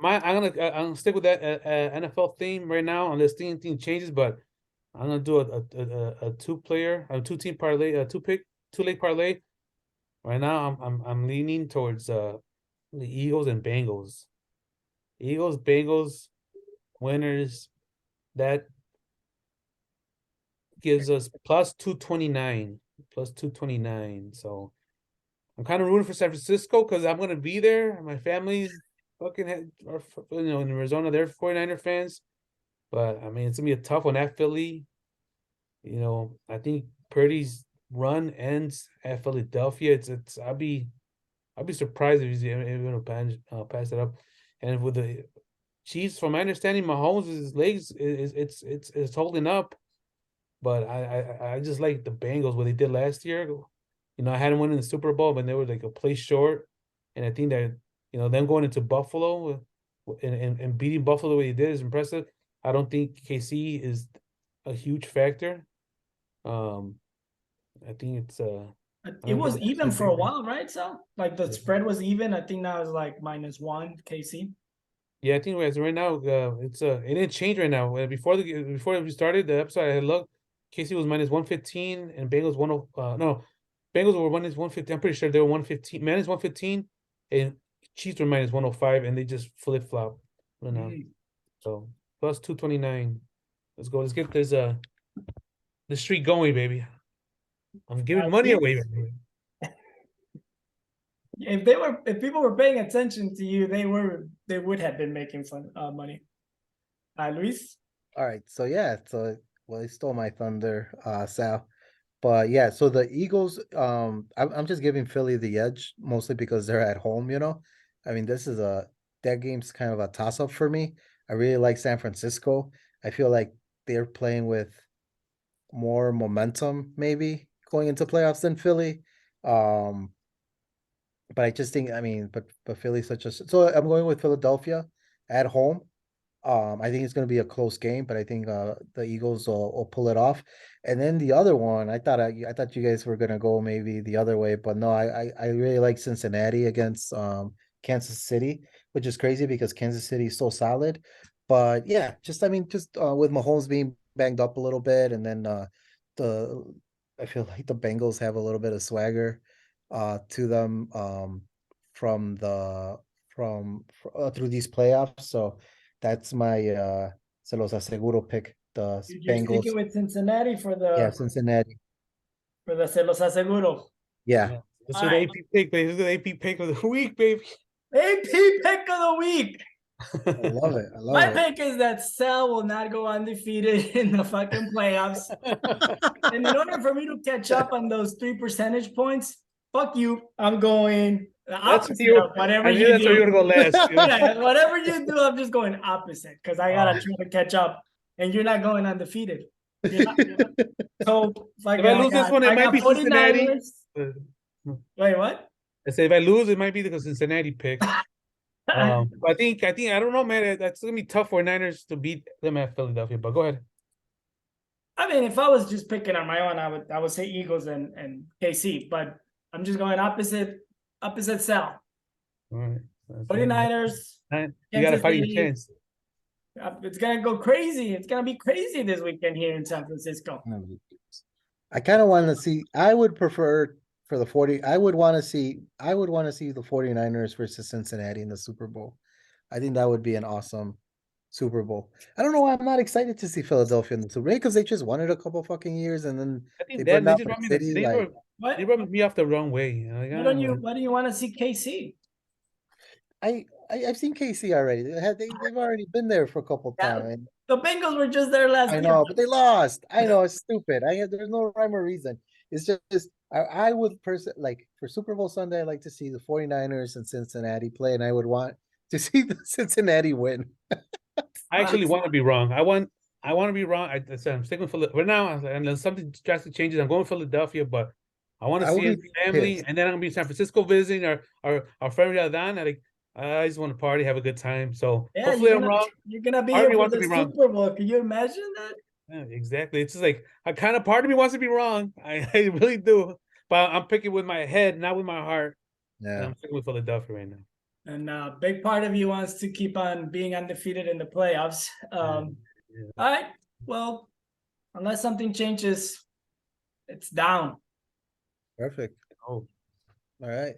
gonna stick with that NFL theme right now unless thing changes. But I'm gonna do a two team parlay, two leg parlay. Right now, I'm leaning towards the Eagles and Bengals. Eagles, Bengals, winners. That gives us plus 229. Plus 229. So I'm kind of rooting for San Francisco because I'm gonna be there. My family's are in Arizona. They're 49er fans. But I mean, it's gonna be a tough one at Philly. I think Purdy's run ends at Philadelphia. I'll be surprised if he's able to pass it up. And with the Chiefs, from my understanding, Mahomes' his legs it's holding up. But I just like the Bengals what they did last year. I had them winning the Super Bowl, but they were like a play short. And I think that them going into Buffalo and beating Buffalo the way he did is impressive. I don't think KC is a huge factor. I think it's it was even for a while, right? So like the spread was even. I think now it's like -1 KC. Yeah, I think right now it didn't change right now. Before we started the episode, I had looked. KC was -115 and Bengals no, Bengals were -115. I'm pretty sure they were -115, and Chiefs were -105, and they just flip flop right now. So plus 229. Let's go. Let's get this the streak going, baby. I'm giving money away. If people were paying attention to you, they would have been making fun money. Luis. All right, so yeah, well, he stole my thunder, Sal. But yeah, so the Eagles, I'm just giving Philly the edge mostly because they're at home, I mean, that game's kind of a toss-up for me. I really like San Francisco. I feel like they're playing with more momentum, maybe going into playoffs than Philly. But I just think, I mean, but Philly's so I'm going with Philadelphia at home. I think it's going to be a close game, but I think the Eagles will pull it off. And then the other one, I thought you guys were going to go maybe the other way, but no, I really like Cincinnati against Kansas City, which is crazy because Kansas City is so solid. But yeah, just with Mahomes being banged up a little bit, and then the I feel like the Bengals have a little bit of swagger to them from through these playoffs. So that's my se los aseguro pick. The You're Bengals. sticking with Cincinnati for the Cincinnati. For the se los aseguro. Yeah. This is the AP pick, baby. This is the AP pick of the week, baby. AP pick of the week. I love it. My pick is that Sal will not go undefeated in the fucking playoffs. And in order for me to catch up on those 3 percentage points, fuck you. I'm going the opposite of whatever you do. That's where you're gonna go last. Yeah, whatever you do, I'm just going opposite because I gotta try to catch up, and you're not going undefeated. You're not. So like, if I lose this one, it might be Cincinnati. Wait, what? I say if I lose, it might be the Cincinnati pick. I think I don't know, man. That's gonna be tough for Niners to beat them at Philadelphia. But go ahead. I mean, if I was just picking on my own, I would say Eagles and KC, but I'm just going opposite Sal. All right. 49ers. You gotta fight your chance. It's gonna go crazy. It's gonna be crazy this weekend here in San Francisco. I kind of want to see. I would prefer for the 40. I would want to see the 49ers versus Cincinnati in the Super Bowl. I think that would be an awesome Super Bowl. I don't know why I'm not excited to see Philadelphia in the Super Bowl because they just won it a couple fucking years and then I think they they rubbed me off the wrong way. Why do you want to see KC? I've seen KC already. They've already been there for a couple times. The Bengals were just there last year. I know, but they lost. I know, it's stupid. There's no rhyme or reason. It's just I would like for Super Bowl Sunday, I'd like to see the 49ers and Cincinnati play, and I would want to see the Cincinnati win. I actually want to be wrong. I want I want to be wrong. I said I'm sticking with Philadelphia right now, unless something drastic changes. I'm going with Philadelphia, but I want to I see would his be family, pissed. and then I'm gonna be in San Francisco visiting our friend Adan. Like I just want to party, have a good time. So Yeah, hopefully I'm wrong. you're gonna be Part of here me for wants to the be wrong. Super Bowl. Can you imagine that? Yeah, exactly. It's just like a kind of part of me wants to be wrong. I really do, but I'm picking with my head, not with my heart, and Yeah, I'm sticking with Philadelphia right now. And big part of you wants to keep on being undefeated in the playoffs. Yeah, All right. Well, unless something changes, it's down. perfect. Oh. All right.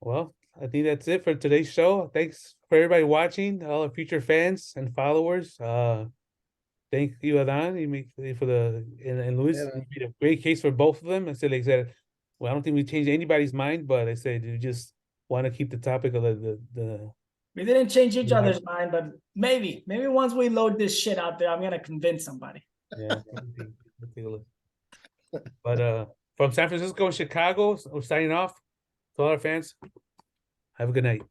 Well, I think that's it for today's show. Thanks for everybody watching, all our future fans and followers. Thank you, Adan. You make for the and Yeah, Luis. You man. made a great case for both of them. I said, like I said, well, I don't think we changed anybody's mind, but I said you just want to keep the topic of the We didn't change each Yeah. other's mind, but maybe once we load this shit out there, I'm gonna convince somebody. yeah. Let's take a look. But from San Francisco and Chicago, we're signing off. To all our fans, have a good night.